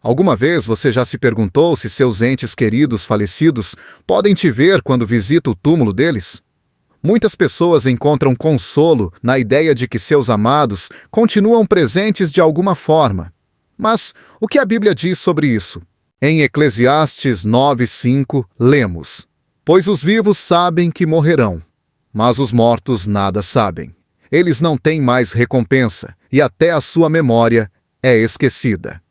Alguma vez você já se perguntou se seus entes queridos falecidos podem te ver quando visita o túmulo deles? Muitas pessoas encontram consolo na ideia de que seus amados continuam presentes de alguma forma. Mas o que a Bíblia diz sobre isso? Em Eclesiastes 9:5, lemos: Pois os vivos sabem que morrerão, mas os mortos nada sabem. Eles não têm mais recompensa, e até a sua memória é esquecida.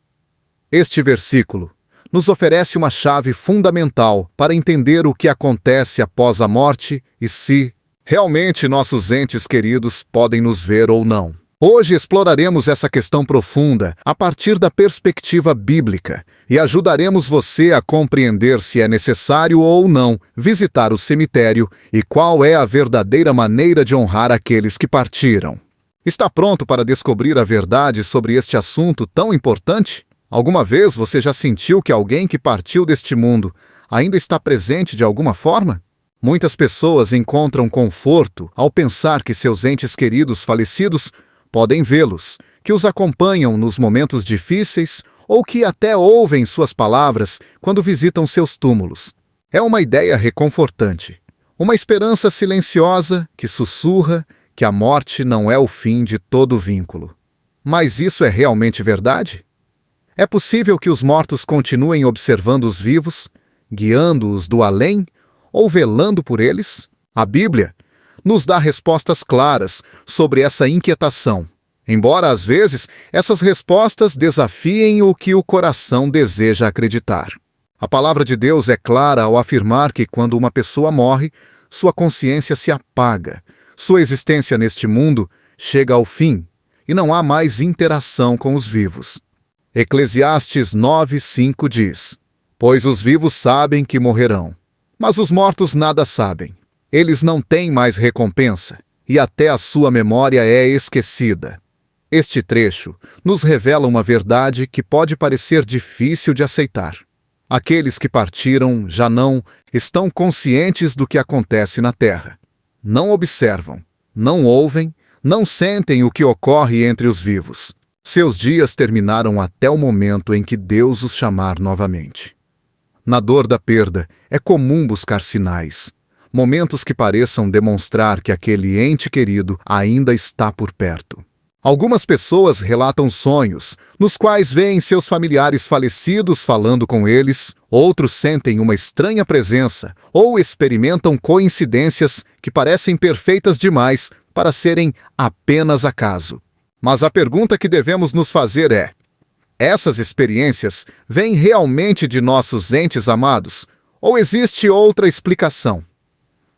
Este versículo nos oferece uma chave fundamental para entender o que acontece após a morte e se realmente nossos entes queridos podem nos ver ou não. Hoje exploraremos essa questão profunda a partir da perspectiva bíblica e ajudaremos você a compreender se é necessário ou não visitar o cemitério e qual é a verdadeira maneira de honrar aqueles que partiram. Está pronto para descobrir a verdade sobre este assunto tão importante? Alguma vez você já sentiu que alguém que partiu deste mundo ainda está presente de alguma forma? Muitas pessoas encontram conforto ao pensar que seus entes queridos falecidos podem vê-los, que os acompanham nos momentos difíceis ou que até ouvem suas palavras quando visitam seus túmulos. É uma ideia reconfortante, uma esperança silenciosa que sussurra que a morte não é o fim de todo vínculo. Mas isso é realmente verdade? É possível que os mortos continuem observando os vivos, guiando-os do além ou velando por eles? A Bíblia nos dá respostas claras sobre essa inquietação, embora às vezes essas respostas desafiem o que o coração deseja acreditar. A palavra de Deus é clara ao afirmar que quando uma pessoa morre, sua consciência se apaga, sua existência neste mundo chega ao fim e não há mais interação com os vivos. Eclesiastes 9:5 diz: Pois os vivos sabem que morrerão, mas os mortos nada sabem. Eles não têm mais recompensa, e até a sua memória é esquecida. Este trecho nos revela uma verdade que pode parecer difícil de aceitar. Aqueles que partiram já não estão conscientes do que acontece na Terra. Não observam, não ouvem, não sentem o que ocorre entre os vivos. Seus dias terminaram até o momento em que Deus os chamar novamente. Na dor da perda, é comum buscar sinais, momentos que pareçam demonstrar que aquele ente querido ainda está por perto. Algumas pessoas relatam sonhos, nos quais veem seus familiares falecidos falando com eles, outros sentem uma estranha presença ou experimentam coincidências que parecem perfeitas demais para serem apenas acaso. Mas a pergunta que devemos nos fazer é: essas experiências vêm realmente de nossos entes amados? Ou existe outra explicação?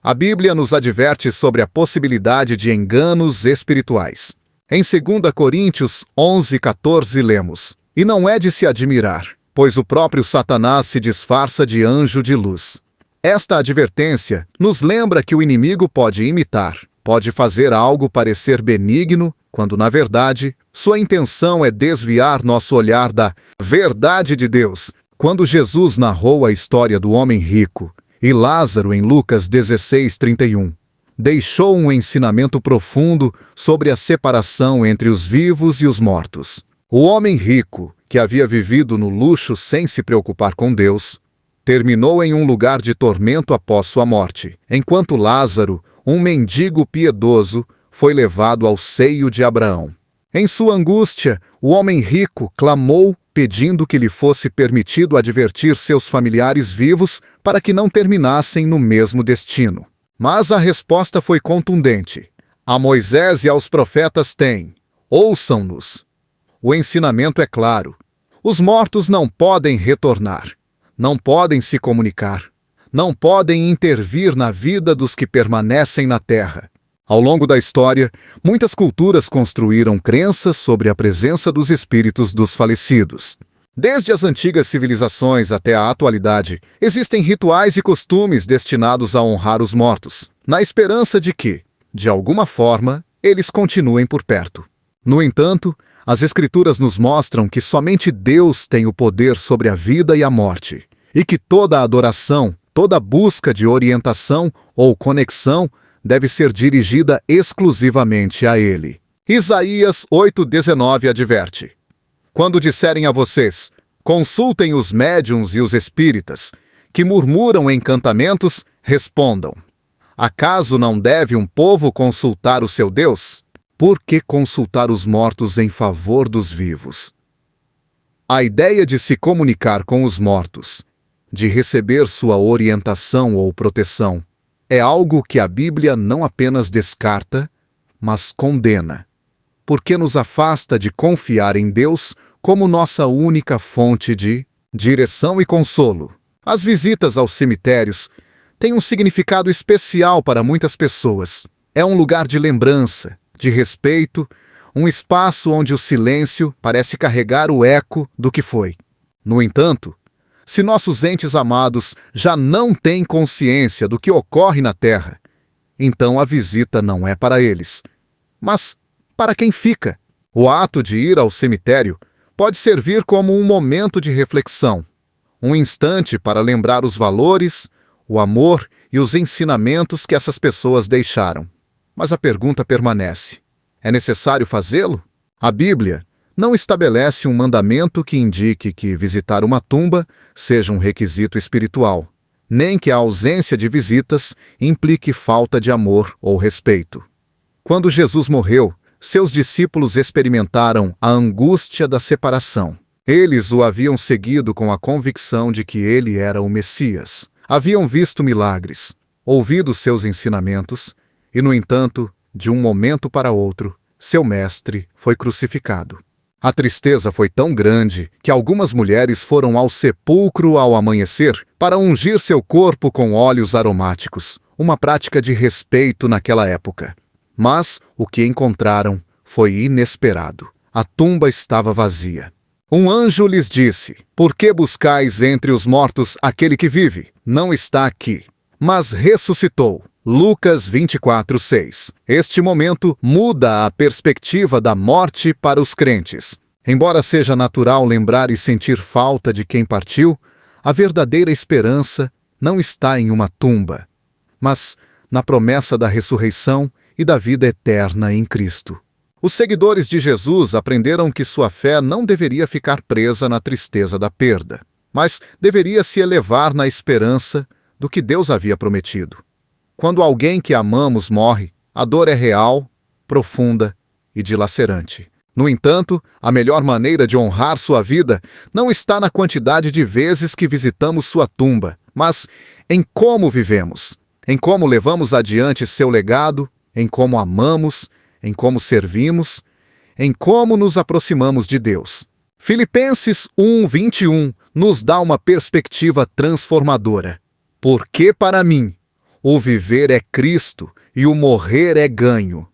A Bíblia nos adverte sobre a possibilidade de enganos espirituais. Em 2 Coríntios 11:14 lemos: E não é de se admirar, pois o próprio Satanás se disfarça de anjo de luz. Esta advertência nos lembra que o inimigo pode imitar, pode fazer algo parecer benigno, quando na verdade sua intenção é desviar nosso olhar da verdade de Deus. Quando Jesus narrou a história do homem rico e Lázaro em Lucas 16:31, deixou um ensinamento profundo sobre a separação entre os vivos e os mortos. O homem rico, que havia vivido no luxo sem se preocupar com Deus, terminou em um lugar de tormento após sua morte, enquanto Lázaro, um mendigo piedoso, foi levado ao seio de Abraão. Em sua angústia, o homem rico clamou pedindo que lhe fosse permitido advertir seus familiares vivos para que não terminassem no mesmo destino. Mas a resposta foi contundente: a Moisés e aos profetas têm, ouçam-nos. O ensinamento é claro: os mortos não podem retornar, não podem se comunicar, não podem intervir na vida dos que permanecem na terra. Ao longo da história, muitas culturas construíram crenças sobre a presença dos espíritos dos falecidos. Desde as antigas civilizações até a atualidade, existem rituais e costumes destinados a honrar os mortos, na esperança de que, de alguma forma, eles continuem por perto. No entanto, as Escrituras nos mostram que somente Deus tem o poder sobre a vida e a morte, e que toda adoração, toda busca de orientação ou conexão deve ser dirigida exclusivamente a Ele. Isaías 8:19 adverte: Quando disserem a vocês, Consultem os médiuns e os espíritas, que murmuram encantamentos, respondam: acaso não deve um povo consultar o seu Deus? Por que consultar os mortos em favor dos vivos? A ideia de se comunicar com os mortos, de receber sua orientação ou proteção, é algo que a Bíblia não apenas descarta, mas condena, porque nos afasta de confiar em Deus como nossa única fonte de direção e consolo. As visitas aos cemitérios têm um significado especial para muitas pessoas. É um lugar de lembrança, de respeito, um espaço onde o silêncio parece carregar o eco do que foi. No entanto, se nossos entes amados já não têm consciência do que ocorre na Terra, então a visita não é para eles, mas para quem fica. O ato de ir ao cemitério pode servir como um momento de reflexão, um instante para lembrar os valores, o amor e os ensinamentos que essas pessoas deixaram. Mas a pergunta permanece: é necessário fazê-lo? A Bíblia não estabelece um mandamento que indique que visitar uma tumba seja um requisito espiritual, nem que a ausência de visitas implique falta de amor ou respeito. Quando Jesus morreu, seus discípulos experimentaram a angústia da separação. Eles o haviam seguido com a convicção de que ele era o Messias. Haviam visto milagres, ouvido seus ensinamentos, e, no entanto, de um momento para outro, seu mestre foi crucificado. A tristeza foi tão grande que algumas mulheres foram ao sepulcro ao amanhecer para ungir seu corpo com óleos aromáticos, uma prática de respeito naquela época. Mas o que encontraram foi inesperado. A tumba estava vazia. Um anjo lhes disse: por que buscais entre os mortos aquele que vive? Não está aqui, mas ressuscitou. Lucas 24:6. Este momento muda a perspectiva da morte para os crentes. Embora seja natural lembrar e sentir falta de quem partiu, a verdadeira esperança não está em uma tumba, mas na promessa da ressurreição e da vida eterna em Cristo. Os seguidores de Jesus aprenderam que sua fé não deveria ficar presa na tristeza da perda, mas deveria se elevar na esperança do que Deus havia prometido. Quando alguém que amamos morre, a dor é real, profunda e dilacerante. No entanto, a melhor maneira de honrar sua vida não está na quantidade de vezes que visitamos sua tumba, mas em como vivemos, em como levamos adiante seu legado, em como amamos, em como servimos, em como nos aproximamos de Deus. Filipenses 1:21 nos dá uma perspectiva transformadora. Porque para mim, o viver é Cristo e o morrer é ganho.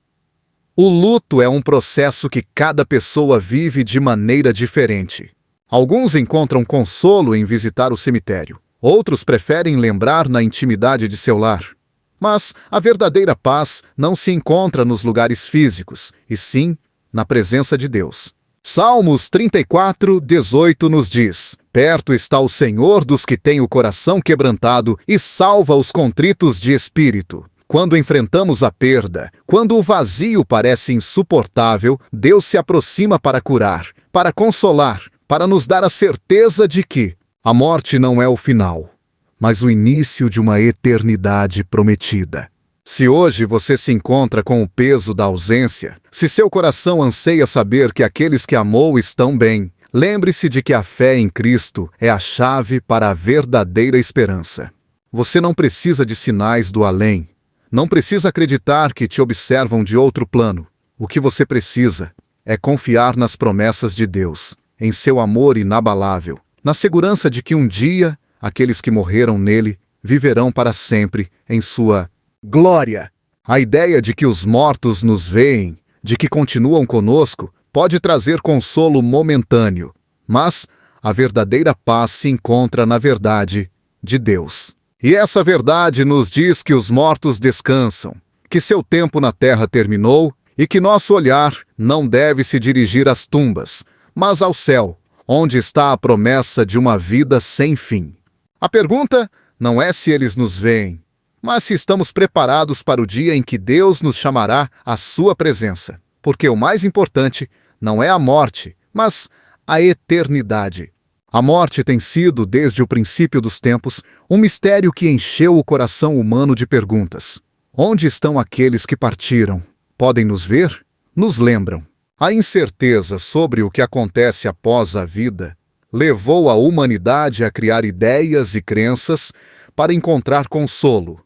O luto é um processo que cada pessoa vive de maneira diferente. Alguns encontram consolo em visitar o cemitério. Outros preferem lembrar na intimidade de seu lar. Mas a verdadeira paz não se encontra nos lugares físicos, e sim na presença de Deus. Salmos 34:18 nos diz: perto está o Senhor dos que têm o coração quebrantado e salva os contritos de espírito. Quando enfrentamos a perda, quando o vazio parece insuportável, Deus se aproxima para curar, para consolar, para nos dar a certeza de que a morte não é o final, mas o início de uma eternidade prometida. Se hoje você se encontra com o peso da ausência, se seu coração anseia saber que aqueles que amou estão bem, lembre-se de que a fé em Cristo é a chave para a verdadeira esperança. Você não precisa de sinais do além, não precisa acreditar que te observam de outro plano. O que você precisa é confiar nas promessas de Deus, em seu amor inabalável, na segurança de que um dia aqueles que morreram nele viverão para sempre em sua glória. A ideia de que os mortos nos veem, de que continuam conosco, pode trazer consolo momentâneo, mas a verdadeira paz se encontra na verdade de Deus. E essa verdade nos diz que os mortos descansam, que seu tempo na terra terminou e que nosso olhar não deve se dirigir às tumbas, mas ao céu, onde está a promessa de uma vida sem fim. A pergunta não é se eles nos veem, mas se estamos preparados para o dia em que Deus nos chamará à sua presença. Porque o mais importante não é a morte, mas a eternidade. A morte tem sido, desde o princípio dos tempos, um mistério que encheu o coração humano de perguntas. Onde estão aqueles que partiram? Podem nos ver? Nos lembram. A incerteza sobre o que acontece após a vida levou a humanidade a criar ideias e crenças para encontrar consolo.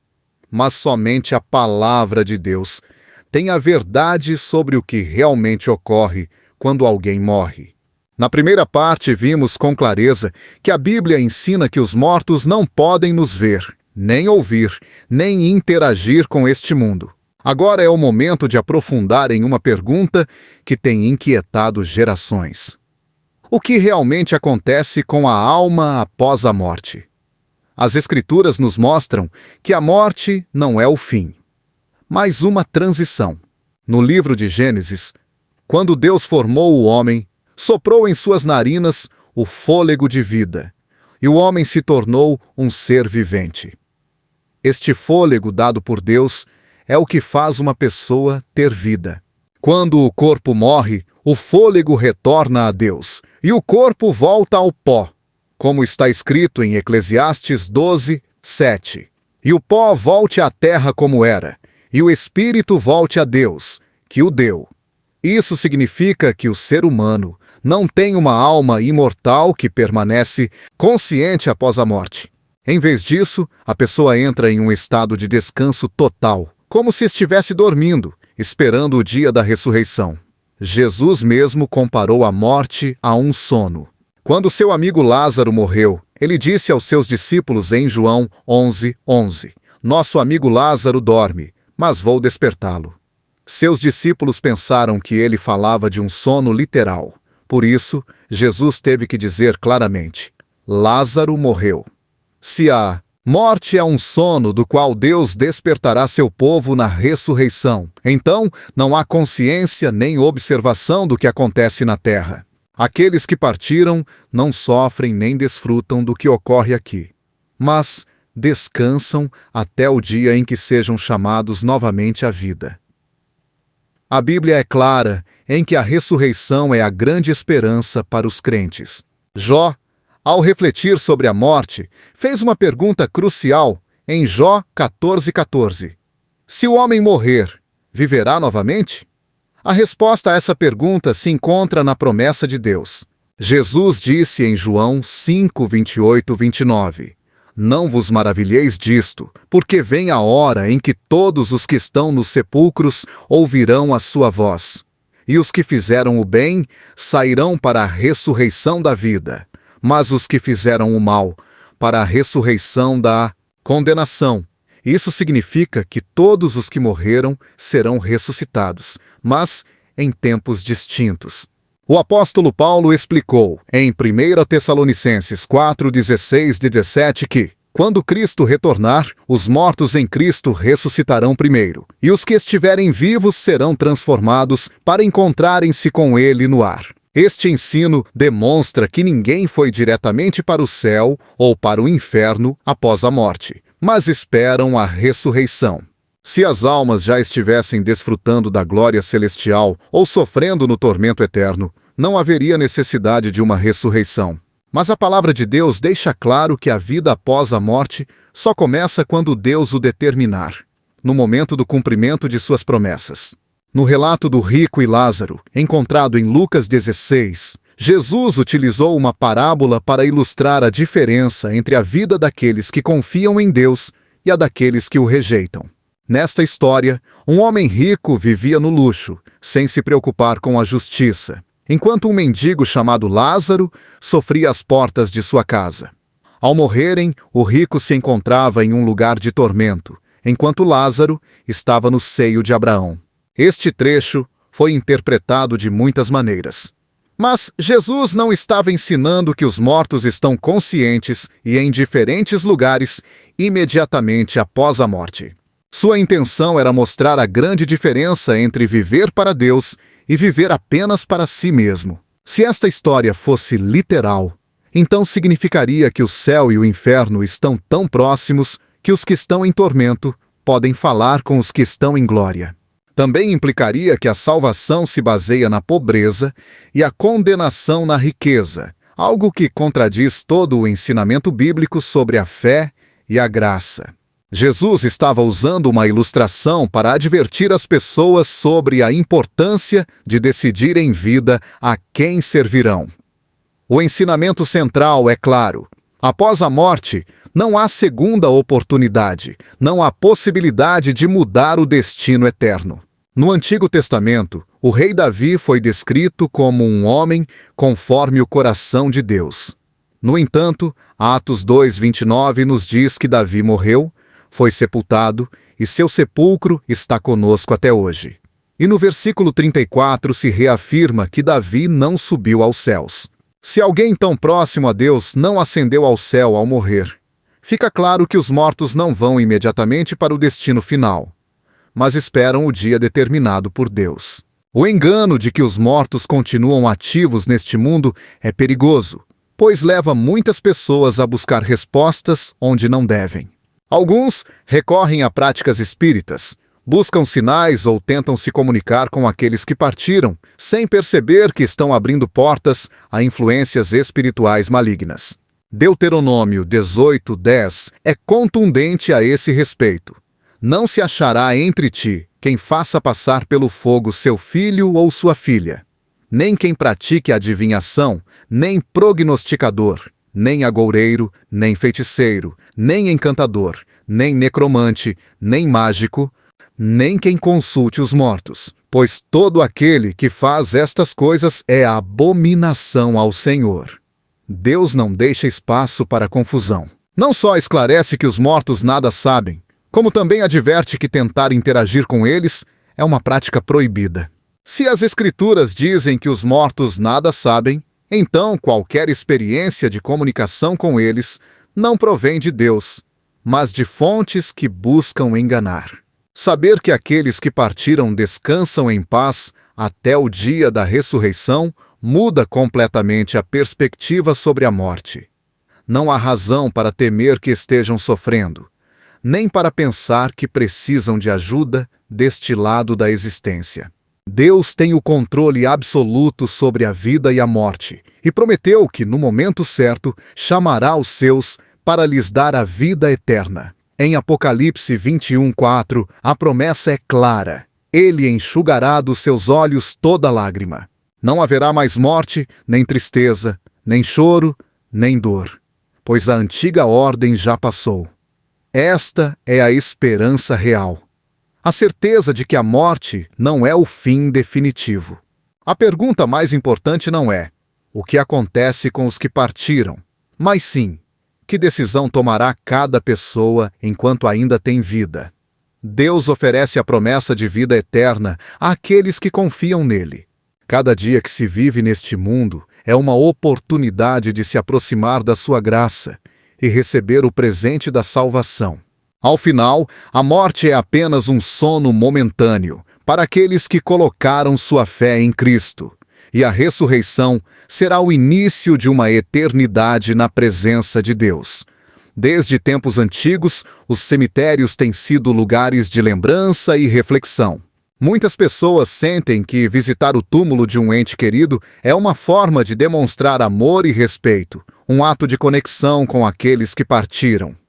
Mas somente a palavra de Deus tem a verdade sobre o que realmente ocorre quando alguém morre. Na primeira parte, vimos com clareza que a Bíblia ensina que os mortos não podem nos ver, nem ouvir, nem interagir com este mundo. Agora é o momento de aprofundar em uma pergunta que tem inquietado gerações. O que realmente acontece com a alma após a morte? As Escrituras nos mostram que a morte não é o fim, mas uma transição. No livro de Gênesis, quando Deus formou o homem, soprou em suas narinas o fôlego de vida, e o homem se tornou um ser vivente. Este fôlego dado por Deus é o que faz uma pessoa ter vida. Quando o corpo morre, o fôlego retorna a Deus, e o corpo volta ao pó, como está escrito em Eclesiastes 12, 7. E o pó volte à terra como era, e o espírito volte a Deus, que o deu. Isso significa que o ser humano não tem uma alma imortal que permanece consciente após a morte. Em vez disso, a pessoa entra em um estado de descanso total, como se estivesse dormindo, esperando o dia da ressurreição. Jesus mesmo comparou a morte a um sono. Quando seu amigo Lázaro morreu, ele disse aos seus discípulos em João 11:11: Nosso amigo Lázaro dorme, mas vou despertá-lo. Seus discípulos pensaram que ele falava de um sono literal. Por isso, Jesus teve que dizer claramente: Lázaro morreu. Se a morte é um sono do qual Deus despertará seu povo na ressurreição, então não há consciência nem observação do que acontece na terra. Aqueles que partiram não sofrem nem desfrutam do que ocorre aqui, mas descansam até o dia em que sejam chamados novamente à vida. A Bíblia é clara em que a ressurreição é a grande esperança para os crentes. Jó, ao refletir sobre a morte, fez uma pergunta crucial em Jó 14:14. Se o homem morrer, viverá novamente? A resposta a essa pergunta se encontra na promessa de Deus. Jesus disse em João 5:28-29: Não vos maravilheis disto, porque vem a hora em que todos os que estão nos sepulcros ouvirão a sua voz. E os que fizeram o bem sairão para a ressurreição da vida, mas os que fizeram o mal para a ressurreição da condenação. Isso significa que todos os que morreram serão ressuscitados, mas em tempos distintos. O apóstolo Paulo explicou em 1 Tessalonicenses 4:16-17 que, quando Cristo retornar, os mortos em Cristo ressuscitarão primeiro, e os que estiverem vivos serão transformados para encontrarem-se com Ele no ar. Este ensino demonstra que ninguém foi diretamente para o céu ou para o inferno após a morte, mas esperam a ressurreição. Se as almas já estivessem desfrutando da glória celestial ou sofrendo no tormento eterno, não haveria necessidade de uma ressurreição. Mas a palavra de Deus deixa claro que a vida após a morte só começa quando Deus o determinar, no momento do cumprimento de suas promessas. No relato do rico e Lázaro, encontrado em Lucas 16, Jesus utilizou uma parábola para ilustrar a diferença entre a vida daqueles que confiam em Deus e a daqueles que o rejeitam. Nesta história, um homem rico vivia no luxo, sem se preocupar com a justiça, enquanto um mendigo chamado Lázaro sofria às portas de sua casa. Ao morrerem, o rico se encontrava em um lugar de tormento, enquanto Lázaro estava no seio de Abraão. Este trecho foi interpretado de muitas maneiras. Mas Jesus não estava ensinando que os mortos estão conscientes e em diferentes lugares imediatamente após a morte. Sua intenção era mostrar a grande diferença entre viver para Deus e viver apenas para si mesmo. Se esta história fosse literal, então significaria que o céu e o inferno estão tão próximos que os que estão em tormento podem falar com os que estão em glória. Também implicaria que a salvação se baseia na pobreza e a condenação na riqueza, algo que contradiz todo o ensinamento bíblico sobre a fé e a graça. Jesus estava usando uma ilustração para advertir as pessoas sobre a importância de decidir em vida a quem servirão. O ensinamento central é claro: após a morte, não há segunda oportunidade, não há possibilidade de mudar o destino eterno. No Antigo Testamento, o rei Davi foi descrito como um homem conforme o coração de Deus. No entanto, Atos 2:29 nos diz que Davi morreu, foi sepultado e seu sepulcro está conosco até hoje. E no versículo 34 se reafirma que Davi não subiu aos céus. Se alguém tão próximo a Deus não ascendeu ao céu ao morrer, fica claro que os mortos não vão imediatamente para o destino final, mas esperam o dia determinado por Deus. O engano de que os mortos continuam ativos neste mundo é perigoso, pois leva muitas pessoas a buscar respostas onde não devem. Alguns recorrem a práticas espíritas, buscam sinais ou tentam se comunicar com aqueles que partiram, sem perceber que estão abrindo portas a influências espirituais malignas. Deuteronômio 18:10 é contundente a esse respeito. Não se achará entre ti quem faça passar pelo fogo seu filho ou sua filha, nem quem pratique adivinhação, nem prognosticador, nem agoureiro, nem feiticeiro, nem encantador, nem necromante, nem mágico, nem quem consulte os mortos, pois todo aquele que faz estas coisas é abominação ao Senhor. Deus não deixa espaço para confusão. Não só esclarece que os mortos nada sabem, como também adverte que tentar interagir com eles é uma prática proibida. Se as Escrituras dizem que os mortos nada sabem, então qualquer experiência de comunicação com eles não provém de Deus, mas de fontes que buscam enganar. Saber que aqueles que partiram descansam em paz até o dia da ressurreição muda completamente a perspectiva sobre a morte. Não há razão para temer que estejam sofrendo, nem para pensar que precisam de ajuda deste lado da existência. Deus tem o controle absoluto sobre a vida e a morte, e prometeu que, no momento certo, chamará os seus para lhes dar a vida eterna. Em Apocalipse 21:4, a promessa é clara: Ele enxugará dos seus olhos toda lágrima. Não haverá mais morte, nem tristeza, nem choro, nem dor, pois a antiga ordem já passou. Esta é a esperança real. A certeza de que a morte não é o fim definitivo. A pergunta mais importante não é: o que acontece com os que partiram? Mas sim, que decisão tomará cada pessoa enquanto ainda tem vida? Deus oferece a promessa de vida eterna àqueles que confiam nele. Cada dia que se vive neste mundo é uma oportunidade de se aproximar da sua graça e receber o presente da salvação. Ao final, a morte é apenas um sono momentâneo para aqueles que colocaram sua fé em Cristo, e a ressurreição será o início de uma eternidade na presença de Deus. Desde tempos antigos, os cemitérios têm sido lugares de lembrança e reflexão. Muitas pessoas sentem que visitar o túmulo de um ente querido é uma forma de demonstrar amor e respeito, um ato de conexão com aqueles que partiram.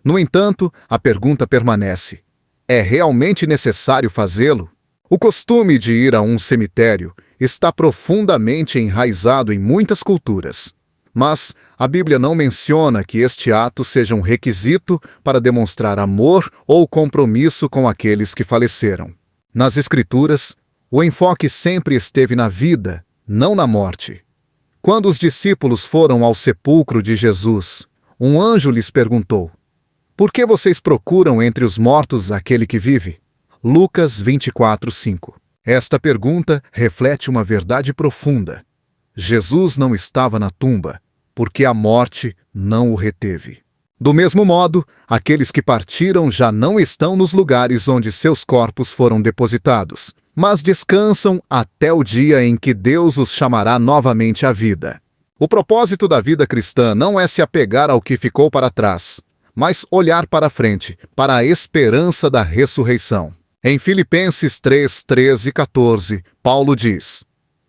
No entanto, a pergunta permanece: é realmente necessário fazê-lo? O costume de ir a um cemitério está profundamente enraizado em muitas culturas. Mas a Bíblia não menciona que este ato seja um requisito para demonstrar amor ou compromisso com aqueles que faleceram. Nas Escrituras, o enfoque sempre esteve na vida, não na morte. Quando os discípulos foram ao sepulcro de Jesus, um anjo lhes perguntou: por que vocês procuram entre os mortos aquele que vive? Lucas 24:5. Esta pergunta reflete uma verdade profunda. Jesus não estava na tumba, porque a morte não o reteve. Do mesmo modo, aqueles que partiram já não estão nos lugares onde seus corpos foram depositados, mas descansam até o dia em que Deus os chamará novamente à vida. O propósito da vida cristã não é se apegar ao que ficou para trás, mas olhar para frente, para a esperança da ressurreição. Em Filipenses 3:13 e 14, Paulo diz: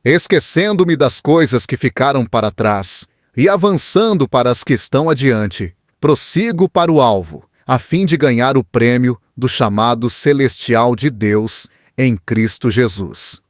esquecendo-me das coisas que ficaram para trás e avançando para as que estão adiante, prossigo para o alvo, a fim de ganhar o prêmio do chamado celestial de Deus em Cristo Jesus.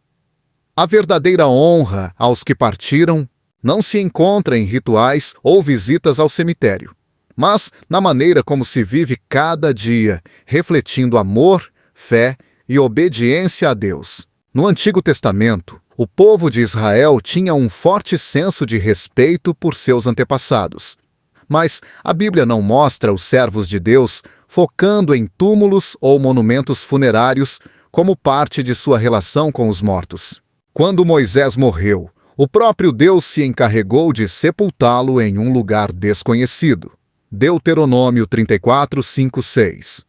A verdadeira honra aos que partiram não se encontra em rituais ou visitas ao cemitério, mas na maneira como se vive cada dia, refletindo amor, fé e obediência a Deus. No Antigo Testamento, o povo de Israel tinha um forte senso de respeito por seus antepassados. Mas a Bíblia não mostra os servos de Deus focando em túmulos ou monumentos funerários como parte de sua relação com os mortos. Quando Moisés morreu, o próprio Deus se encarregou de sepultá-lo em um lugar desconhecido. Deuteronômio 34, 5, 6.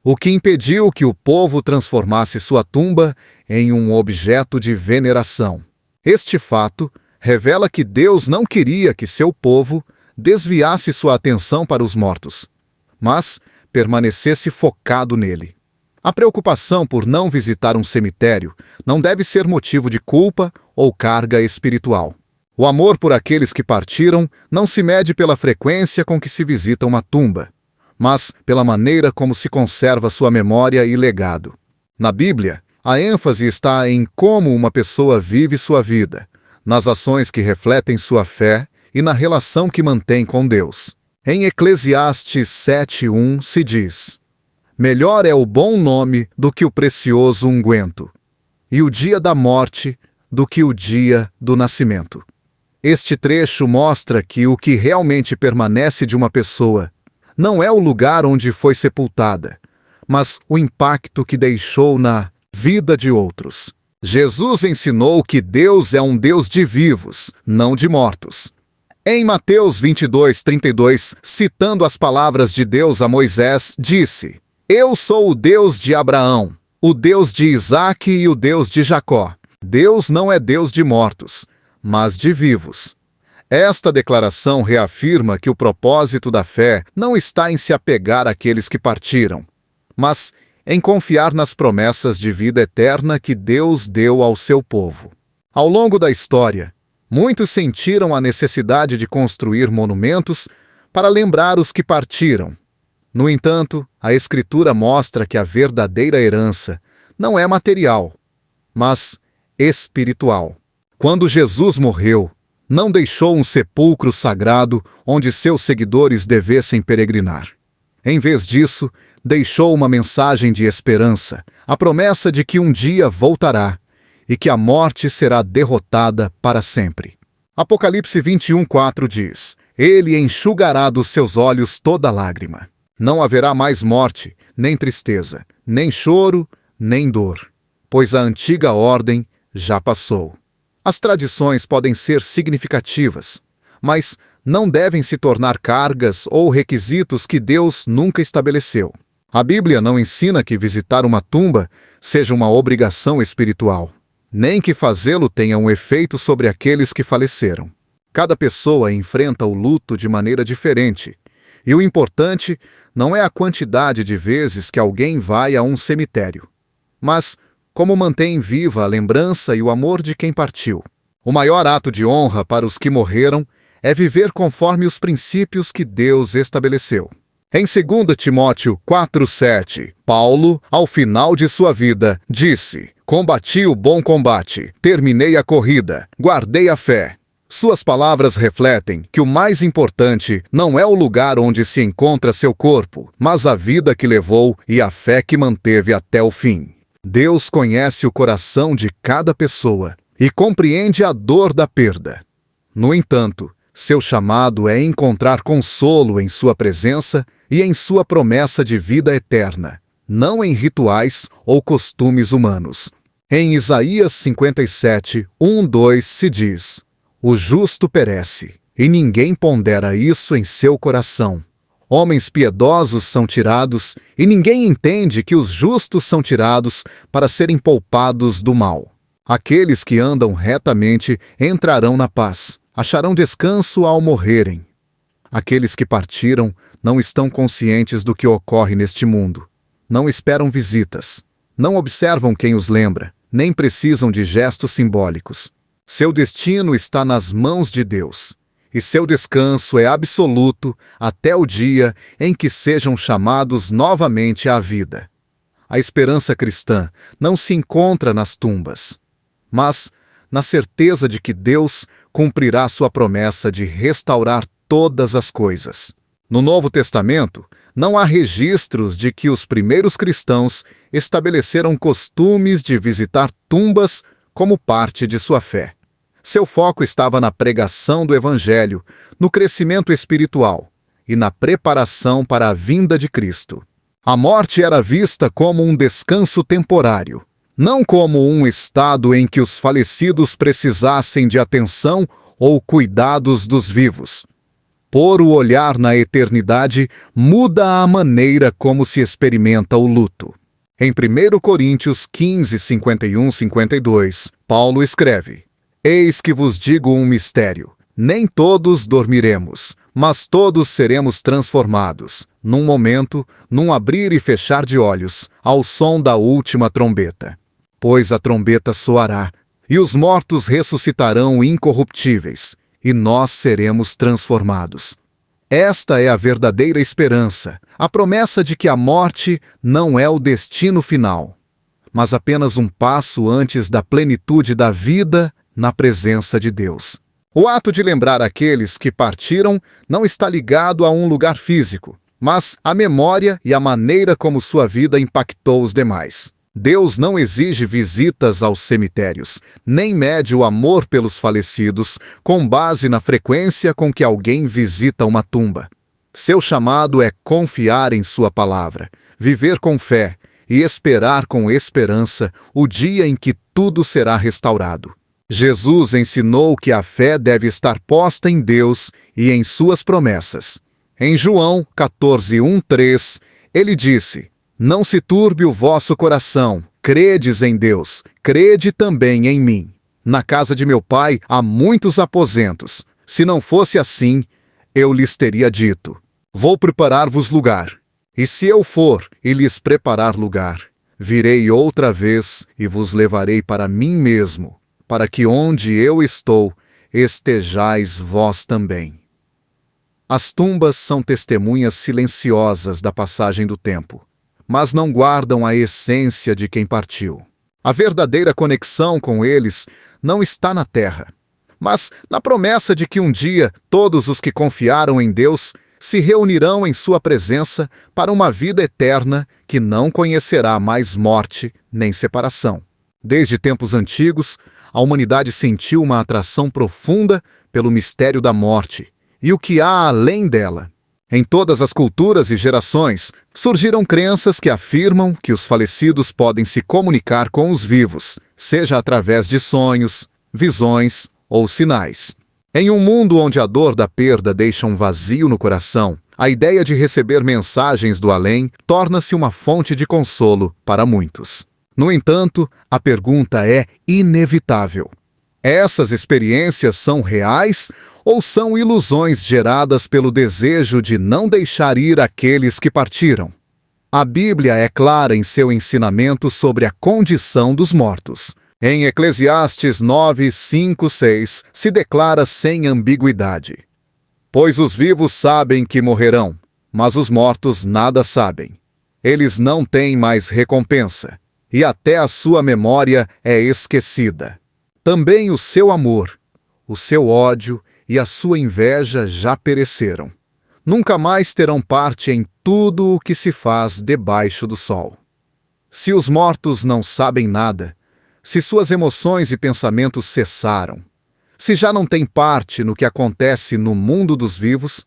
O que impediu que o povo transformasse sua tumba em um objeto de veneração. Este fato revela que Deus não queria que seu povo desviasse sua atenção para os mortos, mas permanecesse focado nele. A preocupação por não visitar um cemitério não deve ser motivo de culpa ou carga espiritual. O amor por aqueles que partiram não se mede pela frequência com que se visita uma tumba, mas pela maneira como se conserva sua memória e legado. Na Bíblia, a ênfase está em como uma pessoa vive sua vida, nas ações que refletem sua fé e na relação que mantém com Deus. Em Eclesiastes 7:1 se diz: melhor é o bom nome do que o precioso unguento, e o dia da morte do que o dia do nascimento. Este trecho mostra que o que realmente permanece de uma pessoa não é o lugar onde foi sepultada, mas o impacto que deixou na vida de outros. Jesus ensinou que Deus é um Deus de vivos, não de mortos. Em Mateus 22:32, citando as palavras de Deus a Moisés, disse: eu sou o Deus de Abraão, o Deus de Isaque e o Deus de Jacó. Deus não é Deus de mortos, mas de vivos. Esta declaração reafirma que o propósito da fé não está em se apegar àqueles que partiram, mas em confiar nas promessas de vida eterna que Deus deu ao seu povo. Ao longo da história, muitos sentiram a necessidade de construir monumentos para lembrar os que partiram. No entanto, a Escritura mostra que a verdadeira herança não é material, mas espiritual. Quando Jesus morreu, não deixou um sepulcro sagrado onde seus seguidores devessem peregrinar. Em vez disso, deixou uma mensagem de esperança, a promessa de que um dia voltará e que a morte será derrotada para sempre. Apocalipse 21:4 diz: ele enxugará dos seus olhos toda lágrima. Não haverá mais morte, nem tristeza, nem choro, nem dor, pois a antiga ordem já passou. As tradições podem ser significativas, mas não devem se tornar cargas ou requisitos que Deus nunca estabeleceu. A Bíblia não ensina que visitar uma tumba seja uma obrigação espiritual, nem que fazê-lo tenha um efeito sobre aqueles que faleceram. Cada pessoa enfrenta o luto de maneira diferente, e o importante não é a quantidade de vezes que alguém vai a um cemitério, mas como mantém viva a lembrança e o amor de quem partiu. O maior ato de honra para os que morreram é viver conforme os princípios que Deus estabeleceu. Em 2 Timóteo 4:7, Paulo, ao final de sua vida, disse: combati o bom combate, terminei a corrida, guardei a fé. Suas palavras refletem que o mais importante não é o lugar onde se encontra seu corpo, mas a vida que levou e a fé que manteve até o fim. Deus conhece o coração de cada pessoa e compreende a dor da perda. No entanto, seu chamado é encontrar consolo em sua presença e em sua promessa de vida eterna, não em rituais ou costumes humanos. Em Isaías 57:1-2 se diz: o justo perece, e ninguém pondera isso em seu coração. Homens piedosos são tirados, e ninguém entende que os justos são tirados para serem poupados do mal. Aqueles que andam retamente entrarão na paz, acharão descanso ao morrerem. Aqueles que partiram não estão conscientes do que ocorre neste mundo. Não esperam visitas, não observam quem os lembra, nem precisam de gestos simbólicos. Seu destino está nas mãos de Deus, e seu descanso é absoluto até o dia em que sejam chamados novamente à vida. A esperança cristã não se encontra nas tumbas, mas na certeza de que Deus cumprirá sua promessa de restaurar todas as coisas. No Novo Testamento, não há registros de que os primeiros cristãos estabeleceram costumes de visitar tumbas como parte de sua fé. Seu foco estava na pregação do Evangelho, no crescimento espiritual e na preparação para a vinda de Cristo. A morte era vista como um descanso temporário, não como um estado em que os falecidos precisassem de atenção ou cuidados dos vivos. Pôr o olhar na eternidade muda a maneira como se experimenta o luto. Em 1 Coríntios 15, 51-52, Paulo escreve: Eis que vos digo um mistério. Nem todos dormiremos, mas todos seremos transformados, num momento, num abrir e fechar de olhos, ao som da última trombeta. Pois a trombeta soará, e os mortos ressuscitarão incorruptíveis, e nós seremos transformados. Esta é a verdadeira esperança, a promessa de que a morte não é o destino final, mas apenas um passo antes da plenitude da vida na presença de Deus. O ato de lembrar aqueles que partiram não está ligado a um lugar físico, mas à memória e à maneira como sua vida impactou os demais. Deus não exige visitas aos cemitérios, nem mede o amor pelos falecidos com base na frequência com que alguém visita uma tumba. Seu chamado é confiar em sua palavra, viver com fé e esperar com esperança o dia em que tudo será restaurado. Jesus ensinou que a fé deve estar posta em Deus e em suas promessas. Em João 14:1-3, ele disse: Não se turbe o vosso coração, credes em Deus, crede também em mim. Na casa de meu pai há muitos aposentos. Se não fosse assim, eu lhes teria dito: Vou preparar-vos lugar. E se eu for e lhes preparar lugar, virei outra vez e vos levarei para mim mesmo, para que onde eu estou, estejais vós também. As tumbas são testemunhas silenciosas da passagem do tempo, mas não guardam a essência de quem partiu. A verdadeira conexão com eles não está na terra, mas na promessa de que um dia todos os que confiaram em Deus se reunirão em sua presença para uma vida eterna que não conhecerá mais morte nem separação. Desde tempos antigos, a humanidade sentiu uma atração profunda pelo mistério da morte e o que há além dela. Em todas as culturas e gerações, surgiram crenças que afirmam que os falecidos podem se comunicar com os vivos, seja através de sonhos, visões ou sinais. Em um mundo onde a dor da perda deixa um vazio no coração, a ideia de receber mensagens do além torna-se uma fonte de consolo para muitos. No entanto, a pergunta é inevitável. Essas experiências são reais ou são ilusões geradas pelo desejo de não deixar ir aqueles que partiram? A Bíblia é clara em seu ensinamento sobre a condição dos mortos. Em Eclesiastes 9, 5, 6, se declara sem ambiguidade: Pois os vivos sabem que morrerão, mas os mortos nada sabem. Eles não têm mais recompensa, e até a sua memória é esquecida. Também o seu amor, o seu ódio e a sua inveja já pereceram. Nunca mais terão parte em tudo o que se faz debaixo do sol. Se os mortos não sabem nada, se suas emoções e pensamentos cessaram, se já não têm parte no que acontece no mundo dos vivos,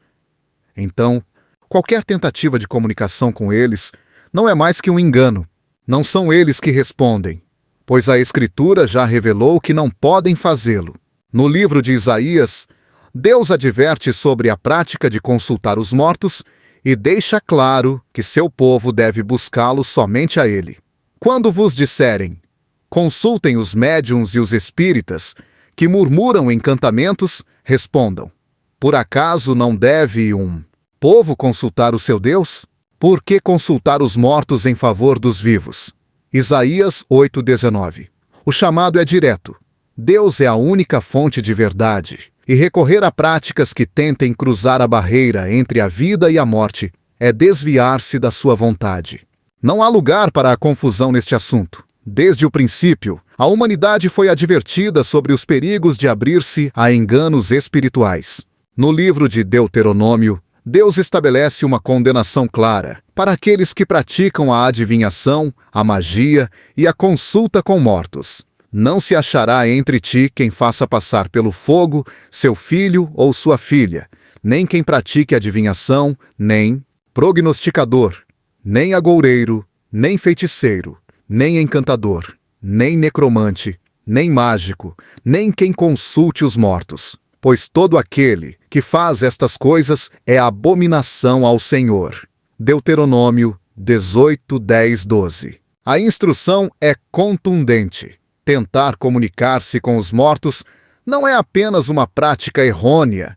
então qualquer tentativa de comunicação com eles não é mais que um engano. Não são eles que respondem, pois a Escritura já revelou que não podem fazê-lo. No livro de Isaías, Deus adverte sobre a prática de consultar os mortos e deixa claro que seu povo deve buscá-lo somente a ele. Quando vos disserem: consultem os médiuns e os espíritas, que murmuram encantamentos, respondam: por acaso não deve um povo consultar o seu Deus? Por que consultar os mortos em favor dos vivos? Isaías 8:19. O chamado é direto. Deus é a única fonte de verdade. E recorrer a práticas que tentem cruzar a barreira entre a vida e a morte é desviar-se da sua vontade. Não há lugar para a confusão neste assunto. Desde o princípio, a humanidade foi advertida sobre os perigos de abrir-se a enganos espirituais. No livro de Deuteronômio, Deus estabelece uma condenação clara para aqueles que praticam a adivinhação, a magia e a consulta com mortos. Não se achará entre ti quem faça passar pelo fogo seu filho ou sua filha, nem quem pratique adivinhação, nem prognosticador, nem agoureiro, nem feiticeiro, nem encantador, nem necromante, nem mágico, nem quem consulte os mortos. Pois todo aquele que faz estas coisas é abominação ao Senhor. Deuteronômio 18, 10, 12. A instrução é contundente. Tentar comunicar-se com os mortos não é apenas uma prática errônea,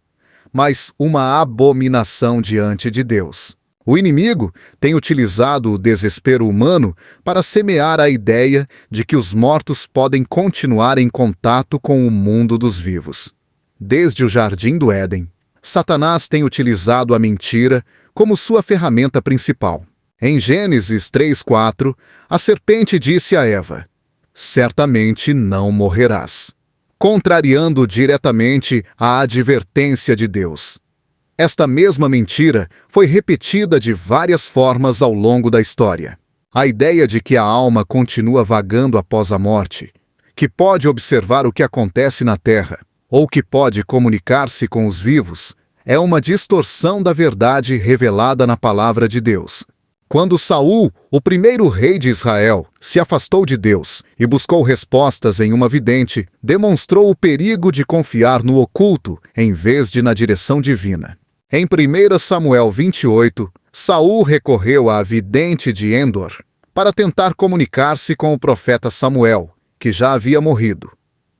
mas uma abominação diante de Deus. O inimigo tem utilizado o desespero humano para semear a ideia de que os mortos podem continuar em contato com o mundo dos vivos. Desde o Jardim do Éden, Satanás tem utilizado a mentira como sua ferramenta principal. Em Gênesis 3:4, a serpente disse a Eva: certamente não morrerás, contrariando diretamente a advertência de Deus. Esta mesma mentira foi repetida de várias formas ao longo da história. A ideia de que a alma continua vagando após a morte, que pode observar o que acontece na terra, ou que pode comunicar-se com os vivos, é uma distorção da verdade revelada na palavra de Deus. Quando Saul, o primeiro rei de Israel, se afastou de Deus e buscou respostas em uma vidente, demonstrou o perigo de confiar no oculto em vez de na direção divina. Em 1 Samuel 28, Saul recorreu à vidente de Endor para tentar comunicar-se com o profeta Samuel, que já havia morrido.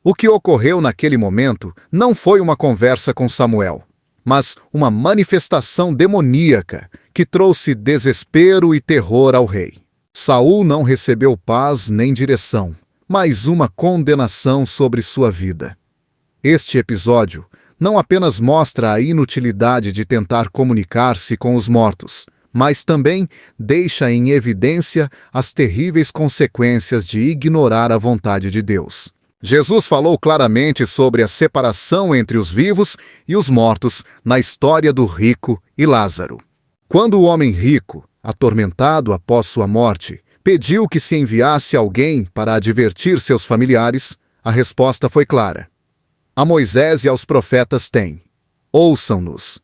O que ocorreu naquele momento não foi uma conversa com Samuel, mas uma manifestação demoníaca que trouxe desespero e terror ao rei. Saul não recebeu paz nem direção, mas uma condenação sobre sua vida. Este episódio não apenas mostra a inutilidade de tentar comunicar-se com os mortos, mas também deixa em evidência as terríveis consequências de ignorar a vontade de Deus. Jesus falou claramente sobre a separação entre os vivos e os mortos na história do rico e Lázaro. Quando o homem rico, atormentado após sua morte, pediu que se enviasse alguém para advertir seus familiares, a resposta foi clara. A Moisés e aos profetas tem. Ouçam-nos.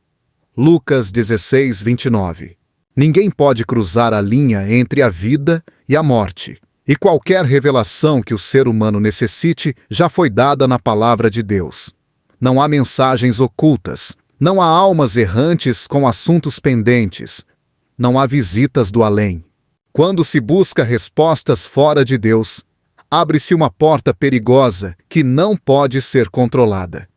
Lucas 16, 29. Ninguém pode cruzar a linha entre a vida e a morte. E qualquer revelação que o ser humano necessite já foi dada na palavra de Deus. Não há mensagens ocultas, não há almas errantes com assuntos pendentes, não há visitas do além. Quando se busca respostas fora de Deus, abre-se uma porta perigosa que não pode ser controlada.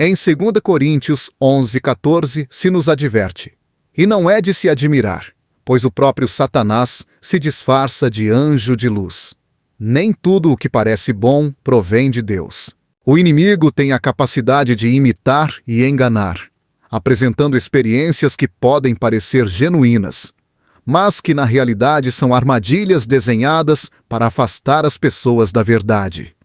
Em 2 Coríntios 11:14 se nos adverte: e não é de se admirar, pois o próprio Satanás se disfarça de anjo de luz. Nem tudo o que parece bom provém de Deus. O inimigo tem a capacidade de imitar e enganar, apresentando experiências que podem parecer genuínas, mas que na realidade são armadilhas desenhadas para afastar as pessoas da verdade.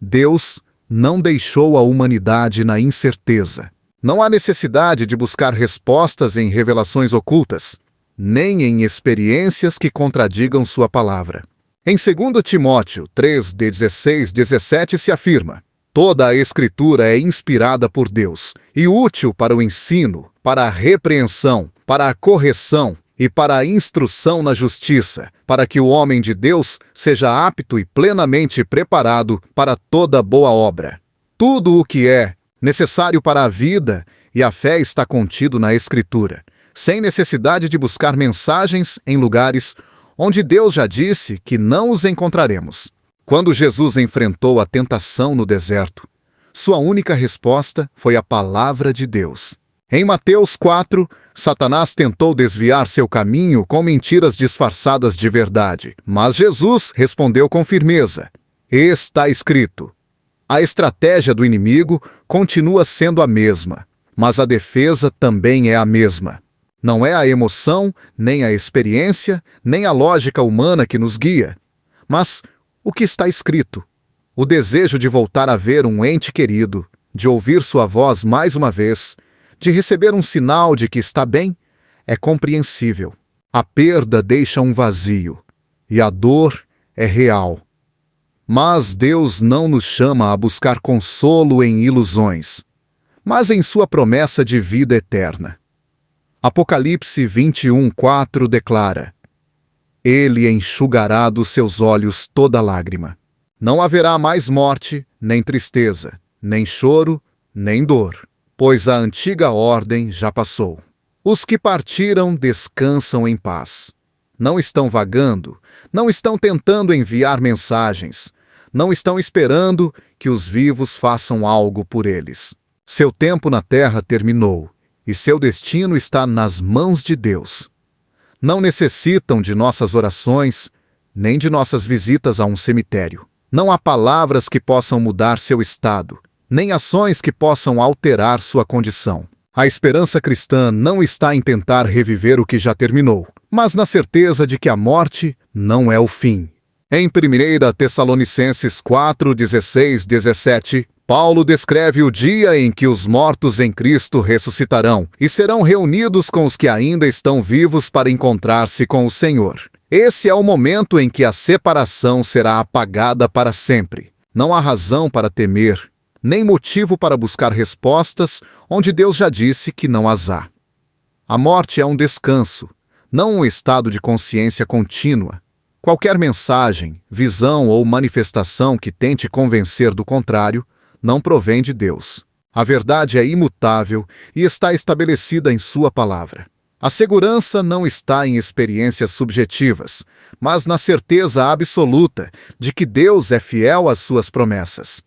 Deus não deixou a humanidade na incerteza. Não há necessidade de buscar respostas em revelações ocultas, nem em experiências que contradigam sua palavra. Em 2 Timóteo 3, de 16, 17 se afirma: toda a Escritura é inspirada por Deus e útil para o ensino, para a repreensão, para a correção e para a instrução na justiça, para que o homem de Deus seja apto e plenamente preparado para toda boa obra. Tudo o que é necessário para a vida e a fé está contido na Escritura, sem necessidade de buscar mensagens em lugares onde Deus já disse que não os encontraremos. Quando Jesus enfrentou a tentação no deserto, sua única resposta foi a palavra de Deus. Em Mateus 4, Satanás tentou desviar seu caminho com mentiras disfarçadas de verdade, mas Jesus respondeu com firmeza: está escrito. A estratégia do inimigo continua sendo a mesma, mas a defesa também é a mesma. Não é a emoção, nem a experiência, nem a lógica humana que nos guia, mas o que está escrito. O desejo de voltar a ver um ente querido, de ouvir sua voz mais uma vez, de receber um sinal de que está bem, é compreensível. A perda deixa um vazio, e a dor é real. Mas Deus não nos chama a buscar consolo em ilusões, mas em sua promessa de vida eterna. Apocalipse 21:4 declara: Ele enxugará dos seus olhos toda lágrima. Não haverá mais morte, nem tristeza, nem choro, nem dor, pois a antiga ordem já passou. Os que partiram descansam em paz. Não estão vagando, não estão tentando enviar mensagens, não estão esperando que os vivos façam algo por eles. Seu tempo na terra terminou, e seu destino está nas mãos de Deus. Não necessitam de nossas orações, nem de nossas visitas a um cemitério. Não há palavras que possam mudar seu estado, nem ações que possam alterar sua condição. A esperança cristã não está em tentar reviver o que já terminou, mas na certeza de que a morte não é o fim. Em 1 Tessalonicenses 4:16-17, Paulo descreve o dia em que os mortos em Cristo ressuscitarão e serão reunidos com os que ainda estão vivos para encontrar-se com o Senhor. Esse é o momento em que a separação será apagada para sempre. Não há razão para temer, nem motivo para buscar respostas onde Deus já disse que não as há. A morte é um descanso, não um estado de consciência contínua. Qualquer mensagem, visão ou manifestação que tente convencer do contrário não provém de Deus. A verdade é imutável e está estabelecida em sua palavra. A segurança não está em experiências subjetivas, mas na certeza absoluta de que Deus é fiel às suas promessas.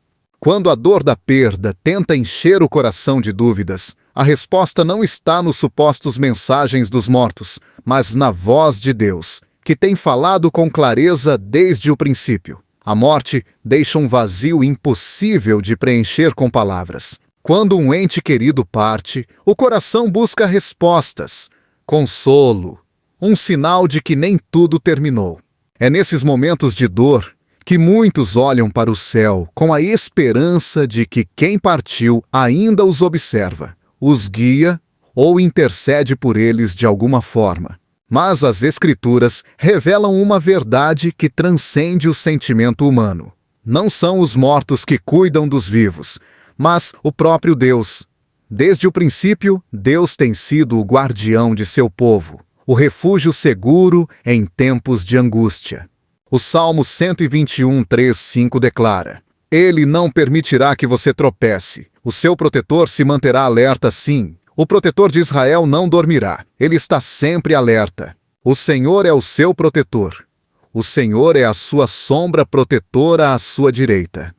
Quando a dor da perda tenta encher o coração de dúvidas, a resposta não está nos supostos mensagens dos mortos, mas na voz de Deus, que tem falado com clareza desde o princípio. A morte deixa um vazio impossível de preencher com palavras. Quando um ente querido parte, o coração busca respostas, consolo, um sinal de que nem tudo terminou. É nesses momentos de dor que muitos olham para o céu com a esperança de que quem partiu ainda os observa, os guia ou intercede por eles de alguma forma. Mas as Escrituras revelam uma verdade que transcende o sentimento humano. Não são os mortos que cuidam dos vivos, mas o próprio Deus. Desde o princípio, Deus tem sido o guardião de seu povo, o refúgio seguro em tempos de angústia. O Salmo 121:3-5 declara: Ele não permitirá que você tropece. O seu protetor se manterá alerta sim. O protetor de Israel não dormirá. Ele está sempre alerta. O Senhor é o seu protetor. O Senhor é a sua sombra protetora à sua direita.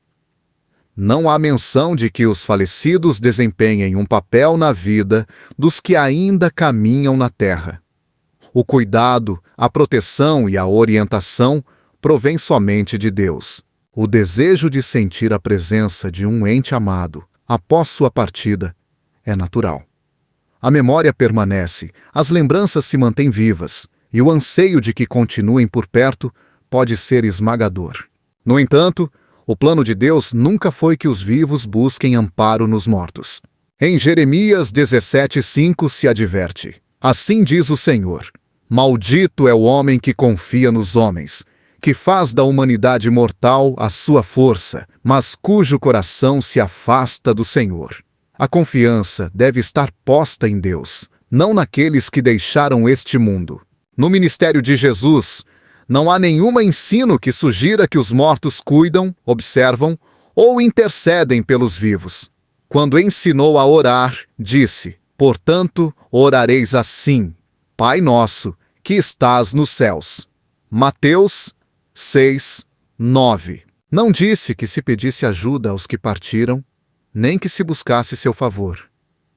Não há menção de que os falecidos desempenhem um papel na vida dos que ainda caminham na terra. O cuidado, a proteção e a orientação provém somente de Deus. O desejo de sentir a presença de um ente amado após sua partida é natural. A memória permanece, as lembranças se mantêm vivas, e o anseio de que continuem por perto pode ser esmagador. No entanto, o plano de Deus nunca foi que os vivos busquem amparo nos mortos. Em Jeremias 17:5 se adverte: Assim diz o Senhor: Maldito é o homem que confia nos homens, que faz da humanidade mortal a sua força, mas cujo coração se afasta do Senhor. A confiança deve estar posta em Deus, não naqueles que deixaram este mundo. No ministério de Jesus, não há nenhum ensino que sugira que os mortos cuidam, observam ou intercedem pelos vivos. Quando ensinou a orar, disse: Portanto, orareis assim: Pai nosso, que estás nos céus. Mateus 6:9. Não disse que se pedisse ajuda aos que partiram, nem que se buscasse seu favor,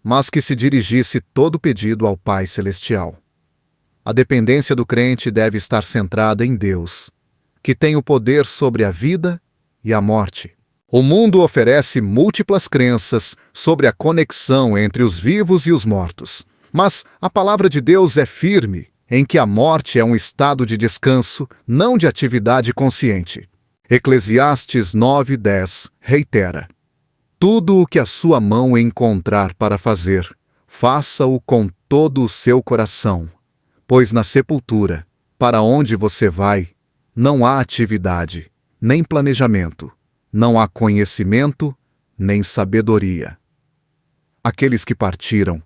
mas que se dirigisse todo pedido ao Pai Celestial. A dependência do crente deve estar centrada em Deus, que tem o poder sobre a vida e a morte. O mundo oferece múltiplas crenças sobre a conexão entre os vivos e os mortos. Mas a palavra de Deus é firme em que a morte é um estado de descanso, não de atividade consciente. Eclesiastes 9:10 reitera: tudo o que a sua mão encontrar para fazer, faça-o com todo o seu coração, pois na sepultura, para onde você vai, não há atividade, nem planejamento, não há conhecimento, nem sabedoria. Aqueles que partiram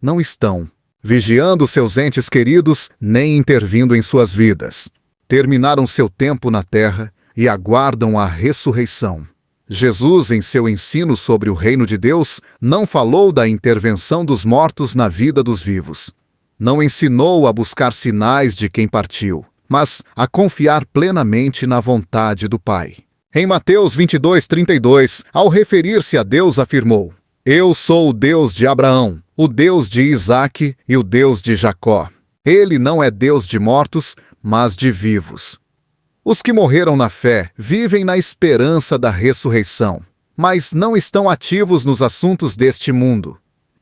não estão vigiando seus entes queridos, nem intervindo em suas vidas. Terminaram seu tempo na terra e aguardam a ressurreição. Jesus, em seu ensino sobre o reino de Deus, não falou da intervenção dos mortos na vida dos vivos. Não ensinou a buscar sinais de quem partiu, mas a confiar plenamente na vontade do Pai. Em Mateus 22:32, ao referir-se a Deus, afirmou: Eu sou o Deus de Abraão, o Deus de Isaque e o Deus de Jacó. Ele não é Deus de mortos, mas de vivos. Os que morreram na fé vivem na esperança da ressurreição, mas não estão ativos nos assuntos deste mundo.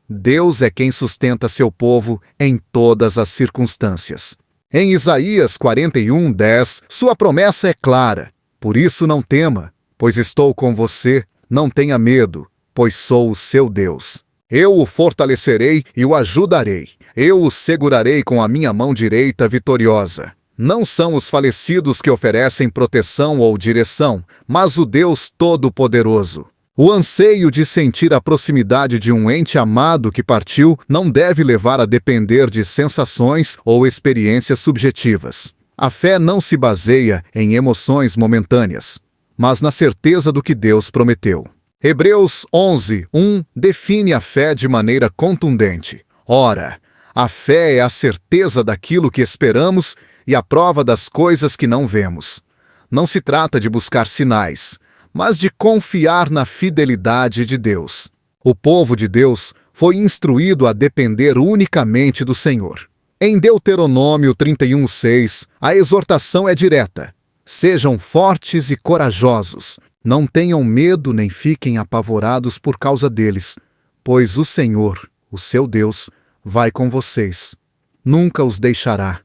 Deus é quem sustenta seu povo em todas as circunstâncias. Em Isaías 41:10, sua promessa é clara: por isso não tema, pois estou com você, não tenha medo, pois sou o seu Deus. Eu o fortalecerei e o ajudarei. Eu o segurarei com a minha mão direita vitoriosa. Não são os falecidos que oferecem proteção ou direção, mas o Deus Todo-Poderoso. O anseio de sentir a proximidade de um ente amado que partiu não deve levar a depender de sensações ou experiências subjetivas. A fé não se baseia em emoções momentâneas, mas na certeza do que Deus prometeu. Hebreus 11:1 define a fé de maneira contundente. Ora, a fé é a certeza daquilo que esperamos e a prova das coisas que não vemos. Não se trata de buscar sinais, mas de confiar na fidelidade de Deus. O povo de Deus foi instruído a depender unicamente do Senhor. Em Deuteronômio 31:6, a exortação é direta: sejam fortes e corajosos. Não tenham medo nem fiquem apavorados por causa deles, pois o Senhor, o seu Deus, vai com vocês. Nunca os deixará,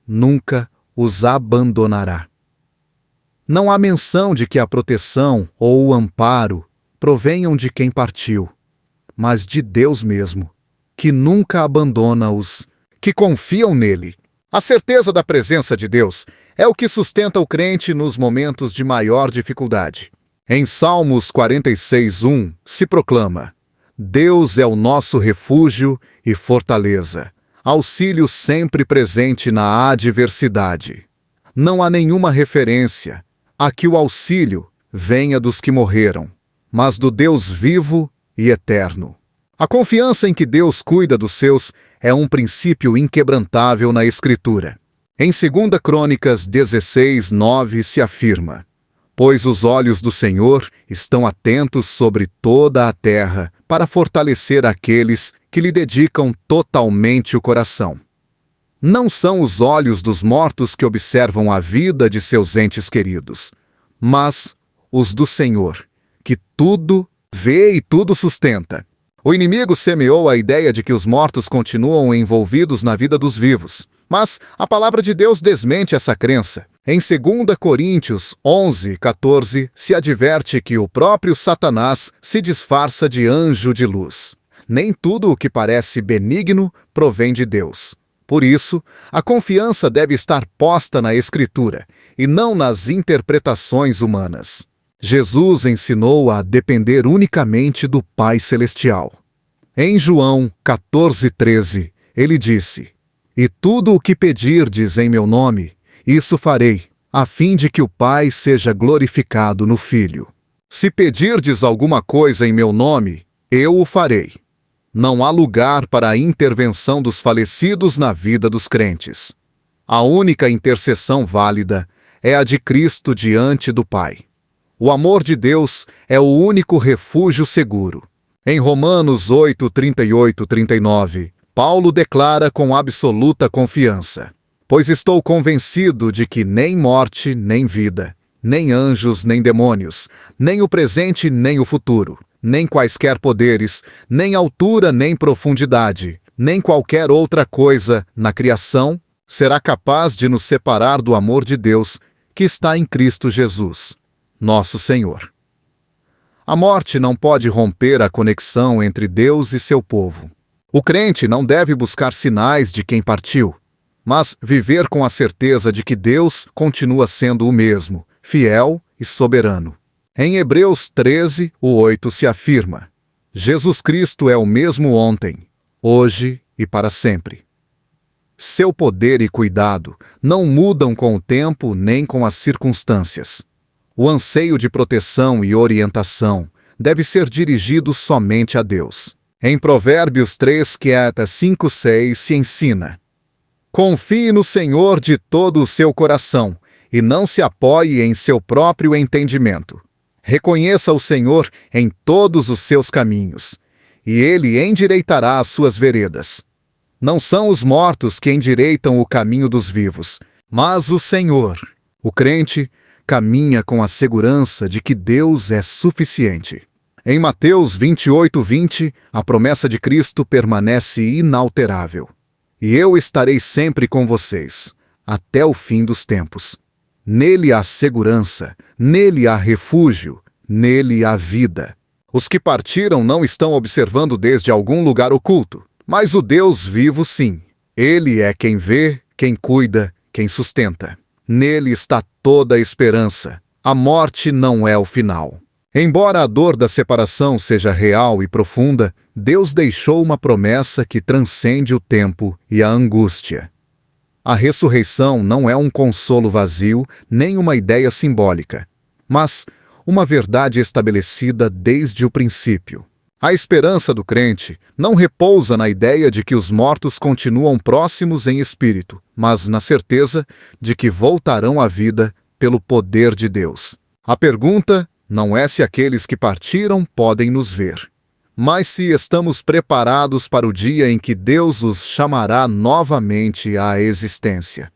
nunca os abandonará. Não há menção de que a proteção ou o amparo provenham de quem partiu, mas de Deus mesmo, que nunca abandona os que confiam nele. A certeza da presença de Deus é o que sustenta o crente nos momentos de maior dificuldade. Em Salmos 46:1 se proclama: Deus é o nosso refúgio e fortaleza, auxílio sempre presente na adversidade. Não há nenhuma referência a que o auxílio venha dos que morreram, mas do Deus vivo e eterno. A confiança em que Deus cuida dos seus é um princípio inquebrantável na Escritura. Em 2 Crônicas 16:9 se afirma: Pois os olhos do Senhor estão atentos sobre toda a terra para fortalecer aqueles que lhe dedicam totalmente o coração. Não são os olhos dos mortos que observam a vida de seus entes queridos, mas os do Senhor, que tudo vê e tudo sustenta. O inimigo semeou a ideia de que os mortos continuam envolvidos na vida dos vivos, mas a palavra de Deus desmente essa crença. Em 2 Coríntios 11:14 se adverte que o próprio Satanás se disfarça de anjo de luz. Nem tudo o que parece benigno provém de Deus. Por isso, a confiança deve estar posta na Escritura e não nas interpretações humanas. Jesus ensinou a depender unicamente do Pai Celestial. Em João 14:13, ele disse: E tudo o que pedirdes em meu nome, isso farei, a fim de que o Pai seja glorificado no Filho. Se pedirdes alguma coisa em meu nome, eu o farei. Não há lugar para a intervenção dos falecidos na vida dos crentes. A única intercessão válida é a de Cristo diante do Pai. O amor de Deus é o único refúgio seguro. Em Romanos 8:38-39, Paulo declara com absoluta confiança: Pois estou convencido de que nem morte, nem vida, nem anjos, nem demônios, nem o presente, nem o futuro, nem quaisquer poderes, nem altura, nem profundidade, nem qualquer outra coisa na criação será capaz de nos separar do amor de Deus que está em Cristo Jesus, nosso Senhor. A morte não pode romper a conexão entre Deus e seu povo. O crente não deve buscar sinais de quem partiu, mas viver com a certeza de que Deus continua sendo o mesmo, fiel e soberano. Em Hebreus 13, o 8 se afirma: Jesus Cristo é o mesmo ontem, hoje e para sempre. Seu poder e cuidado não mudam com o tempo nem com as circunstâncias. O anseio de proteção e orientação deve ser dirigido somente a Deus. Em Provérbios 3, 5, 6 se ensina: confie no Senhor de todo o seu coração e não se apoie em seu próprio entendimento. Reconheça o Senhor em todos os seus caminhos, e Ele endireitará as suas veredas. Não são os mortos que endireitam o caminho dos vivos, mas o Senhor. O crente caminha com a segurança de que Deus é suficiente. Em Mateus 28, 20, a promessa de Cristo permanece inalterável. E eu estarei sempre com vocês, até o fim dos tempos. Nele há segurança, nele há refúgio, nele há vida. Os que partiram não estão observando desde algum lugar oculto, mas o Deus vivo sim. Ele é quem vê, quem cuida, quem sustenta. Nele está toda a esperança. A morte não é o final. Embora a dor da separação seja real e profunda, Deus deixou uma promessa que transcende o tempo e a angústia. A ressurreição não é um consolo vazio, nem uma ideia simbólica, mas uma verdade estabelecida desde o princípio. A esperança do crente não repousa na ideia de que os mortos continuam próximos em espírito, mas na certeza de que voltarão à vida pelo poder de Deus. A pergunta não é se aqueles que partiram podem nos ver, mas se estamos preparados para o dia em que Deus os chamará novamente à existência.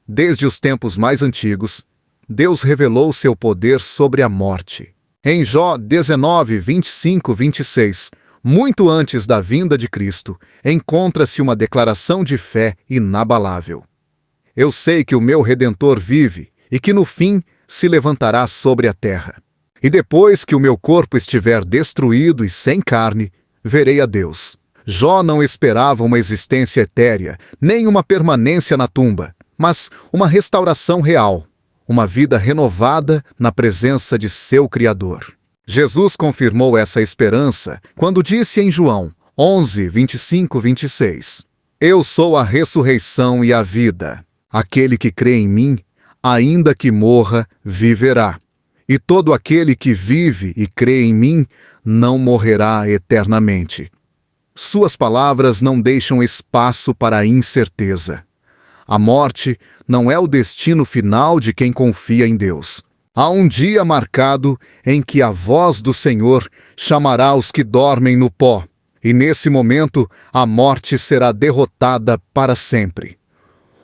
Desde os tempos mais antigos, Deus revelou seu poder sobre a morte. Em Jó 19, 25, 26, muito antes da vinda de Cristo, encontra-se uma declaração de fé inabalável. Eu sei que o meu Redentor vive e que no fim se levantará sobre a terra. E depois que o meu corpo estiver destruído e sem carne, verei a Deus. Jó não esperava uma existência etérea, nem uma permanência na tumba, mas uma restauração real, uma vida renovada na presença de seu Criador. Jesus confirmou essa esperança quando disse em João 11, 25, 26: Eu sou a ressurreição e a vida. Aquele que crê em mim, ainda que morra, viverá. E todo aquele que vive e crê em mim não morrerá eternamente. Suas palavras não deixam espaço para a incerteza. A morte não é o destino final de quem confia em Deus. Há um dia marcado em que a voz do Senhor chamará os que dormem no pó, e nesse momento a morte será derrotada para sempre.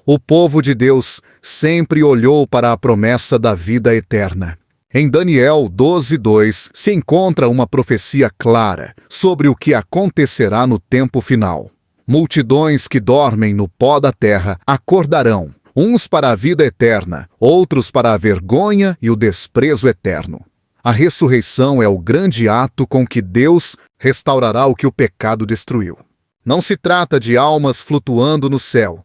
O povo de Deus sempre olhou para a promessa da vida eterna. Em Daniel 12:2 se encontra uma profecia clara sobre o que acontecerá no tempo final. Multidões que dormem no pó da terra acordarão, uns para a vida eterna, outros para a vergonha e o desprezo eterno. A ressurreição é o grande ato com que Deus restaurará o que o pecado destruiu. Não se trata de almas flutuando no céu,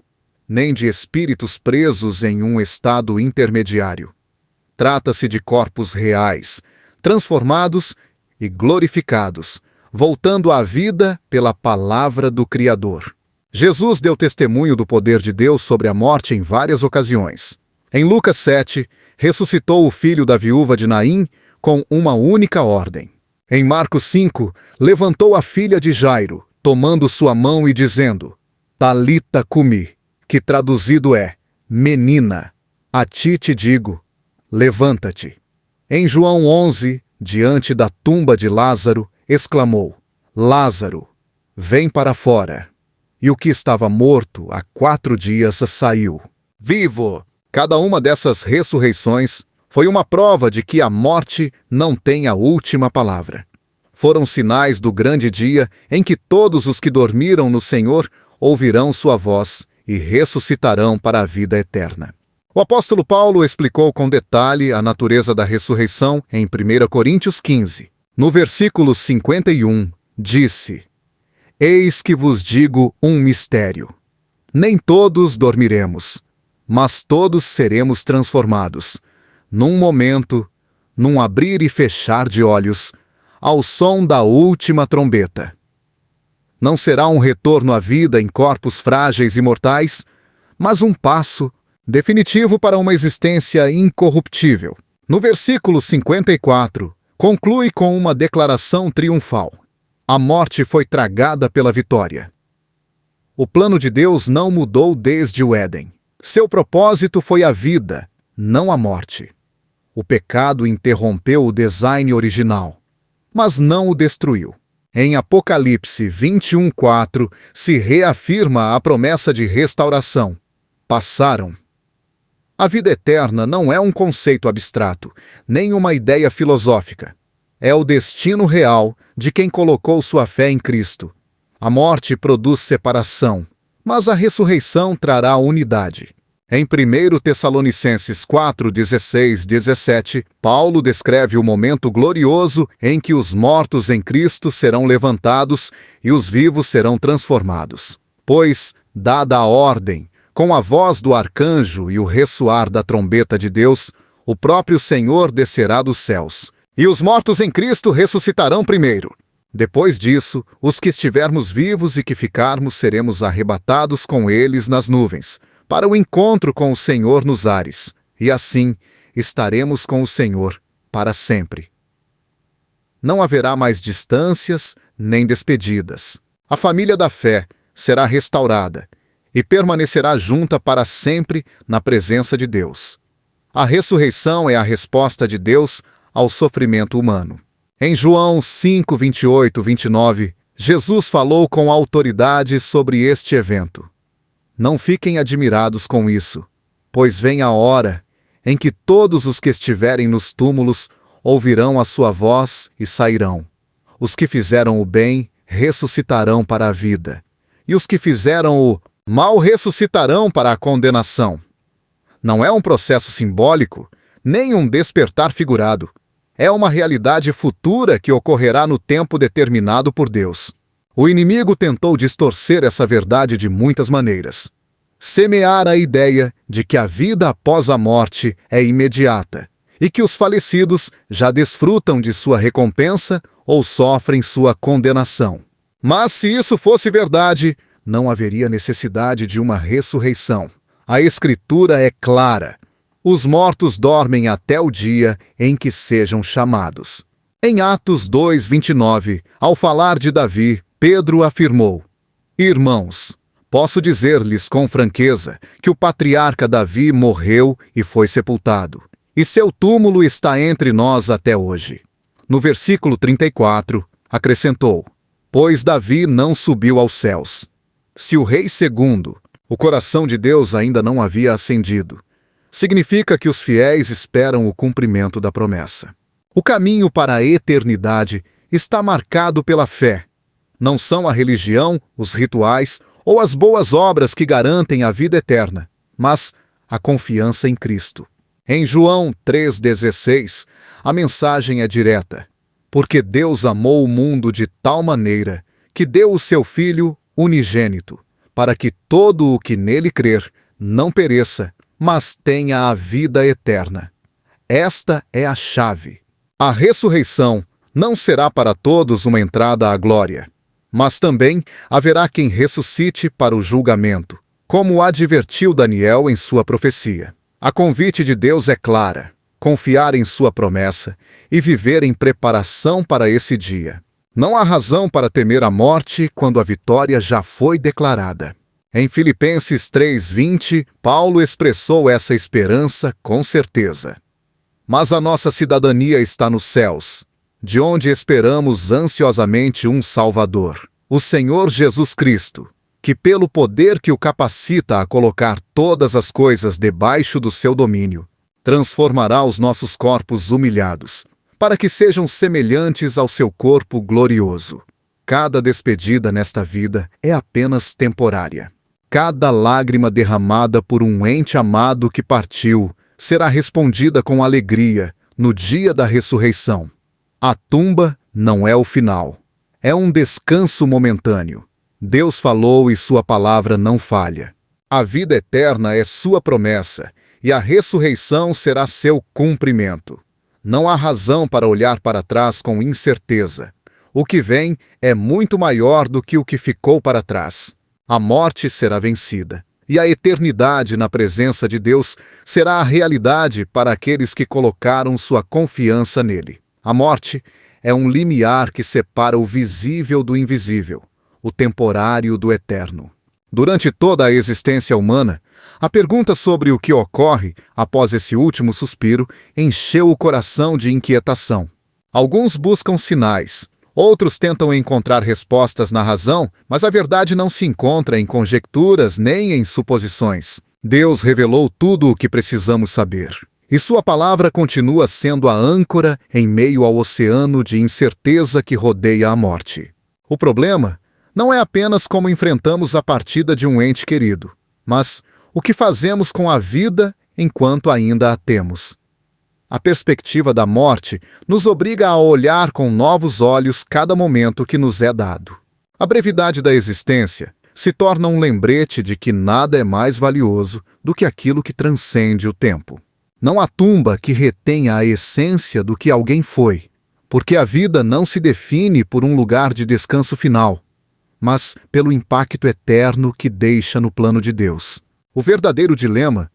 nem de espíritos presos em um estado intermediário. Trata-se de corpos reais, transformados e glorificados, voltando à vida pela palavra do Criador. Jesus deu testemunho do poder de Deus sobre a morte em várias ocasiões. Em Lucas 7, ressuscitou o filho da viúva de Naim com uma única ordem. Em Marcos 5, levantou a filha de Jairo, tomando sua mão e dizendo: Talita cumi, que traduzido é: Menina, a ti te digo, levanta-te. Em João 11, diante da tumba de Lázaro, exclamou: Lázaro, vem para fora. E o que estava morto há 4 dias saiu. Vivo! Cada uma dessas ressurreições Foi uma prova de que a morte não tem a última palavra. Foram sinais do grande dia em que todos os que dormiram no Senhor ouvirão sua voz e ressuscitarão para a vida eterna. O apóstolo Paulo explicou com detalhe a natureza da ressurreição em 1 Coríntios 15. No versículo 51, disse: Eis que vos digo um mistério. Nem todos dormiremos, mas todos seremos transformados, num momento, num abrir e fechar de olhos, ao som da última trombeta. Não será um retorno à vida em corpos frágeis e mortais, mas um passo definitivo para uma existência incorruptível. No versículo 54, conclui com uma declaração triunfal. A morte foi tragada pela vitória. O plano de Deus não mudou desde o Éden. Seu propósito foi a vida, não a morte. O pecado interrompeu o design original, mas não o destruiu. Em Apocalipse 21:4 se reafirma a promessa de restauração. Passaram. A vida eterna não é um conceito abstrato, nem uma ideia filosófica. É o destino real de quem colocou sua fé em Cristo. A morte produz separação, mas a ressurreição trará unidade. Em 1 Tessalonicenses 4:16-17, Paulo descreve o momento glorioso em que os mortos em Cristo serão levantados e os vivos serão transformados. Pois, dada a ordem, com a voz do arcanjo e o ressoar da trombeta de Deus, o próprio Senhor descerá dos céus, e os mortos em Cristo ressuscitarão primeiro. Depois disso, os que estivermos vivos e que ficarmos seremos arrebatados com eles nas nuvens, para o encontro com o Senhor nos ares, e assim estaremos com o Senhor para sempre. Não haverá mais distâncias nem despedidas. A família da fé será restaurada e permanecerá junta para sempre na presença de Deus. A ressurreição é a resposta de Deus ao sofrimento humano. Em João 5:28-29, Jesus falou com autoridade sobre este evento. Não fiquem admirados com isso, pois vem a hora em que todos os que estiverem nos túmulos ouvirão a sua voz e sairão. Os que fizeram o bem ressuscitarão para a vida, e os que fizeram o mal ressuscitarão para a condenação. Não é um processo simbólico, nem um despertar figurado. É uma realidade futura que ocorrerá no tempo determinado por Deus. O inimigo tentou distorcer essa verdade de muitas maneiras. Semear a ideia de que a vida após a morte é imediata e que os falecidos já desfrutam de sua recompensa ou sofrem sua condenação. Mas se isso fosse verdade, não haveria necessidade de uma ressurreição. A Escritura é clara. Os mortos dormem até o dia em que sejam chamados. Em Atos 2:29, ao falar de Davi, Pedro afirmou: Irmãos, posso dizer-lhes com franqueza que o patriarca Davi morreu e foi sepultado, e seu túmulo está entre nós até hoje. No versículo 34, acrescentou: Pois Davi não subiu aos céus. Se o rei segundo, o coração de Deus ainda não havia ascendido, significa que os fiéis esperam o cumprimento da promessa. O caminho para a eternidade está marcado pela fé. Não são a religião, os rituais ou as boas obras que garantem a vida eterna, mas a confiança em Cristo. Em João 3,16, a mensagem é direta. Porque Deus amou o mundo de tal maneira que deu o seu Filho unigênito, para que todo o que nele crer não pereça, mas tenha a vida eterna. Esta é a chave. A ressurreição não será para todos uma entrada à glória, mas também haverá quem ressuscite para o julgamento, como advertiu Daniel em sua profecia. A convite de Deus é clara: confiar em sua promessa e viver em preparação para esse dia. Não há razão para temer a morte quando a vitória já foi declarada. Em Filipenses 3:20, Paulo expressou essa esperança com certeza. Mas a nossa cidadania está nos céus, de onde esperamos ansiosamente um Salvador, o Senhor Jesus Cristo, que pelo poder que o capacita a colocar todas as coisas debaixo do seu domínio, Transformará os nossos corpos humilhados, para que sejam semelhantes ao seu corpo glorioso. Cada despedida nesta vida é apenas temporária. Cada lágrima derramada por um ente amado que partiu será respondida com alegria no dia da ressurreição. A tumba não é o final. É um descanso momentâneo. Deus falou e sua palavra não falha. A vida eterna é sua promessa e a ressurreição será seu cumprimento. Não há razão para olhar para trás com incerteza. O que vem é muito maior do que o que ficou para trás. A morte será vencida, e a eternidade na presença de Deus será a realidade para aqueles que colocaram sua confiança nele. A morte é um limiar que separa o visível do invisível, o temporário do eterno. Durante toda a existência humana, a pergunta sobre o que ocorre após esse último suspiro encheu o coração de inquietação. Alguns buscam sinais, outros tentam encontrar respostas na razão, mas a verdade não se encontra em conjecturas nem em suposições. Deus revelou tudo o que precisamos saber, e sua palavra continua sendo a âncora em meio ao oceano de incerteza que rodeia a morte. O problema não é apenas como enfrentamos a partida de um ente querido, mas o que fazemos com a vida enquanto ainda a temos. A perspectiva da morte nos obriga a olhar com novos olhos cada momento que nos é dado. A brevidade da existência se torna um lembrete de que nada é mais valioso do que aquilo que transcende o tempo. Não há tumba que retenha a essência do que alguém foi, porque a vida não se define por um lugar de descanso final, mas pelo impacto eterno que deixa no plano de Deus. O verdadeiro dilema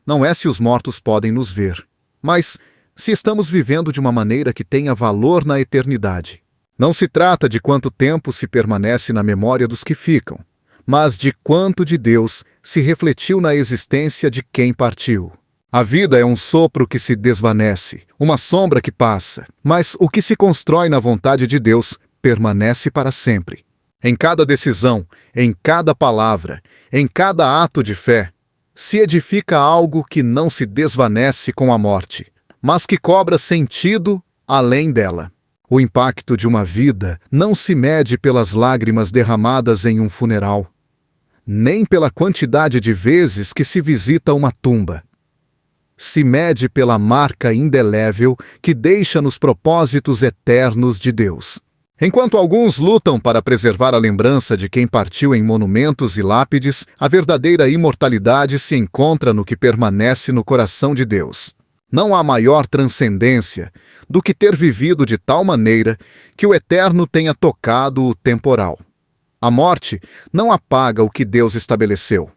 não é se os mortos podem nos ver, mas se estamos vivendo de uma maneira que tenha valor na eternidade. Não se trata de quanto tempo se permanece na memória dos que ficam, mas de quanto de Deus se refletiu na existência de quem partiu. A vida é um sopro que se desvanece, uma sombra que passa, mas o que se constrói na vontade de Deus permanece para sempre. Em cada decisão, em cada palavra, em cada ato de fé, se edifica algo que não se desvanece com a morte, mas que cobra sentido além dela. O impacto de uma vida não se mede pelas lágrimas derramadas em um funeral, nem pela quantidade de vezes que se visita uma tumba. Se mede pela marca indelével que deixa nos propósitos eternos de Deus. Enquanto alguns lutam para preservar a lembrança de quem partiu em monumentos e lápides, a verdadeira imortalidade se encontra no que permanece no coração de Deus. Não há maior transcendência do que ter vivido de tal maneira que o eterno tenha tocado o temporal. A morte não apaga o que Deus estabeleceu.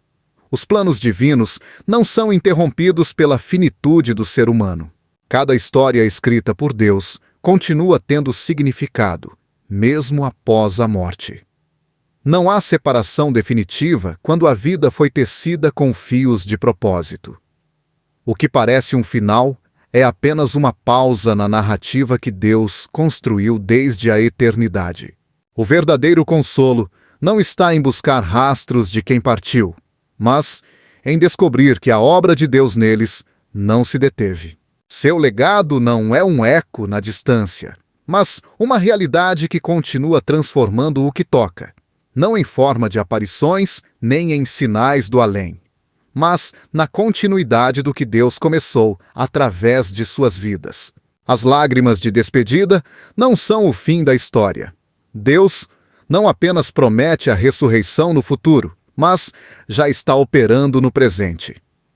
Os planos divinos não são interrompidos pela finitude do ser humano. Cada história escrita por Deus continua tendo significado, mesmo após a morte. Não há separação definitiva quando a vida foi tecida com fios de propósito. O que parece um final é apenas uma pausa na narrativa que Deus construiu desde a eternidade. O verdadeiro consolo não está em buscar rastros de quem partiu, mas em descobrir que a obra de Deus neles não se deteve. Seu legado não é um eco na distância, mas uma realidade que continua transformando o que toca, não em forma de aparições nem em sinais do além, mas na continuidade do que Deus começou através de suas vidas. As lágrimas de despedida não são o fim da história. Deus não apenas promete a ressurreição no futuro, mas já está operando no presente.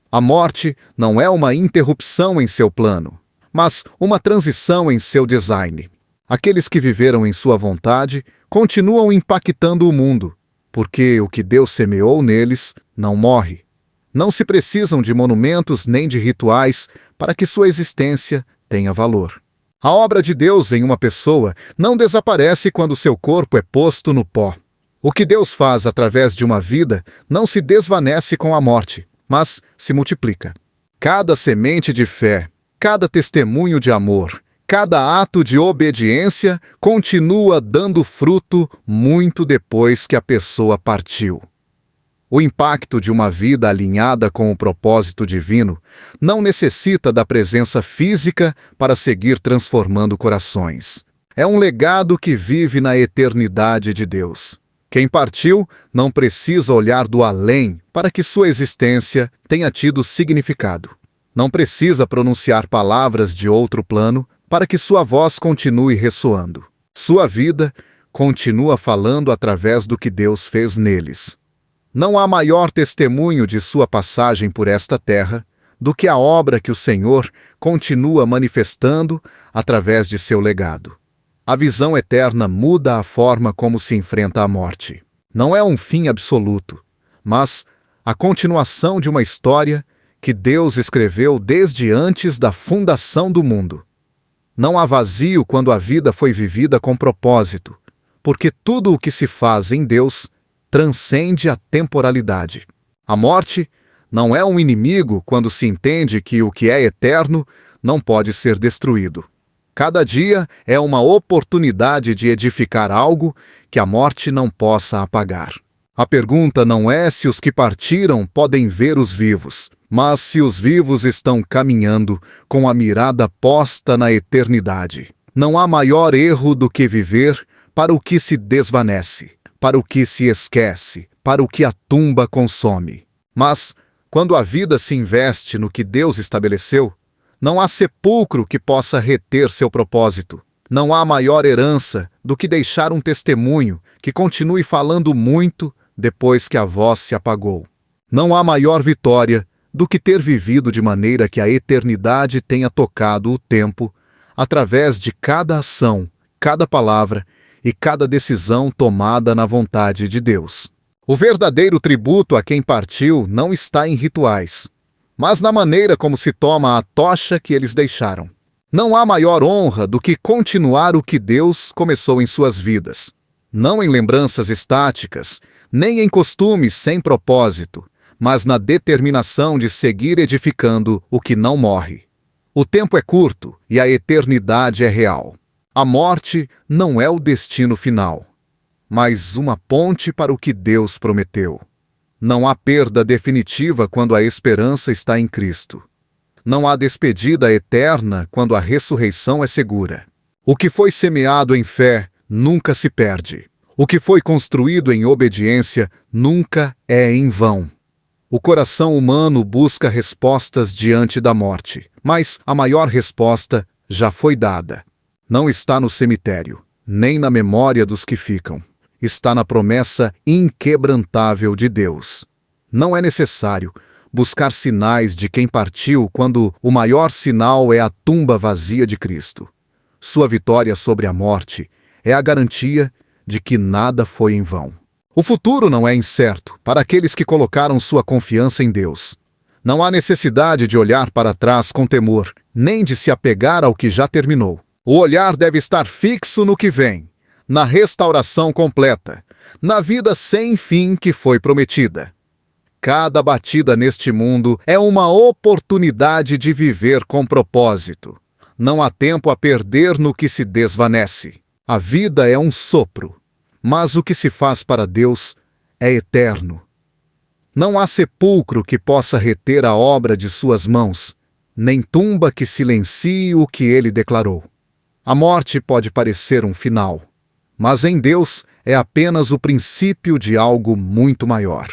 A morte não é uma interrupção em seu plano, mas uma transição em seu design. Aqueles que viveram em sua vontade continuam impactando o mundo, porque o que Deus semeou neles não morre. Não se precisam de monumentos nem de rituais para que sua existência tenha valor. A obra de Deus em uma pessoa não desaparece quando seu corpo é posto no pó. O que Deus faz através de uma vida não se desvanece com a morte, mas se multiplica. Cada semente de fé, cada testemunho de amor, cada ato de obediência continua dando fruto muito depois que a pessoa partiu. O impacto de uma vida alinhada com o propósito divino não necessita da presença física para seguir transformando corações. É um legado que vive na eternidade de Deus. Quem partiu não precisa olhar do além para que sua existência tenha tido significado. Não precisa pronunciar palavras de outro plano para que sua voz continue ressoando. Sua vida continua falando através do que Deus fez neles. Não há maior testemunho de sua passagem por esta terra do que a obra que o Senhor continua manifestando através de seu legado. A visão eterna muda a forma como se enfrenta a morte. Não é um fim absoluto, mas a continuação de uma história que Deus escreveu desde antes da fundação do mundo. Não há vazio quando a vida foi vivida com propósito, porque tudo o que se faz em Deus transcende a temporalidade. A morte não é um inimigo quando se entende que o que é eterno não pode ser destruído. Cada dia é uma oportunidade de edificar algo que a morte não possa apagar. A pergunta não é se os que partiram podem ver os vivos, mas se os vivos estão caminhando com a mirada posta na eternidade. Não há maior erro do que viver para o que se desvanece, para o que se esquece, para o que a tumba consome. Mas, quando a vida se investe no que Deus estabeleceu, não há sepulcro que possa reter seu propósito. Não há maior herança do que deixar um testemunho que continue falando muito depois que a voz se apagou. Não há maior vitória do que ter vivido de maneira que a eternidade tenha tocado o tempo, através de cada ação, cada palavra e cada decisão tomada na vontade de Deus. O verdadeiro tributo a quem partiu não está em rituais, mas na maneira como se toma a tocha que eles deixaram. Não há maior honra do que continuar o que Deus começou em suas vidas. Não em lembranças estáticas, nem em costumes sem propósito, mas na determinação de seguir edificando o que não morre. O tempo é curto e a eternidade é real. A morte não é o destino final, mas uma ponte para o que Deus prometeu. Não há perda definitiva quando a esperança está em Cristo. Não há despedida eterna quando a ressurreição é segura. O que foi semeado em fé nunca se perde. O que foi construído em obediência nunca é em vão. O coração humano busca respostas diante da morte, mas a maior resposta já foi dada. Não está no cemitério, nem na memória dos que ficam. Está na promessa inquebrantável de Deus. Não é necessário buscar sinais de quem partiu quando o maior sinal é a tumba vazia de Cristo. Sua vitória sobre a morte é a garantia de que nada foi em vão. O futuro não é incerto para aqueles que colocaram sua confiança em Deus. Não há necessidade de olhar para trás com temor, nem de se apegar ao que já terminou. O olhar deve estar fixo no que vem, na restauração completa, na vida sem fim que foi prometida. Cada batida neste mundo é uma oportunidade de viver com propósito. Não há tempo a perder no que se desvanece. A vida é um sopro, mas o que se faz para Deus é eterno. Não há sepulcro que possa reter a obra de suas mãos, nem tumba que silencie o que ele declarou. A morte pode parecer um final, mas em Deus é apenas o princípio de algo muito maior.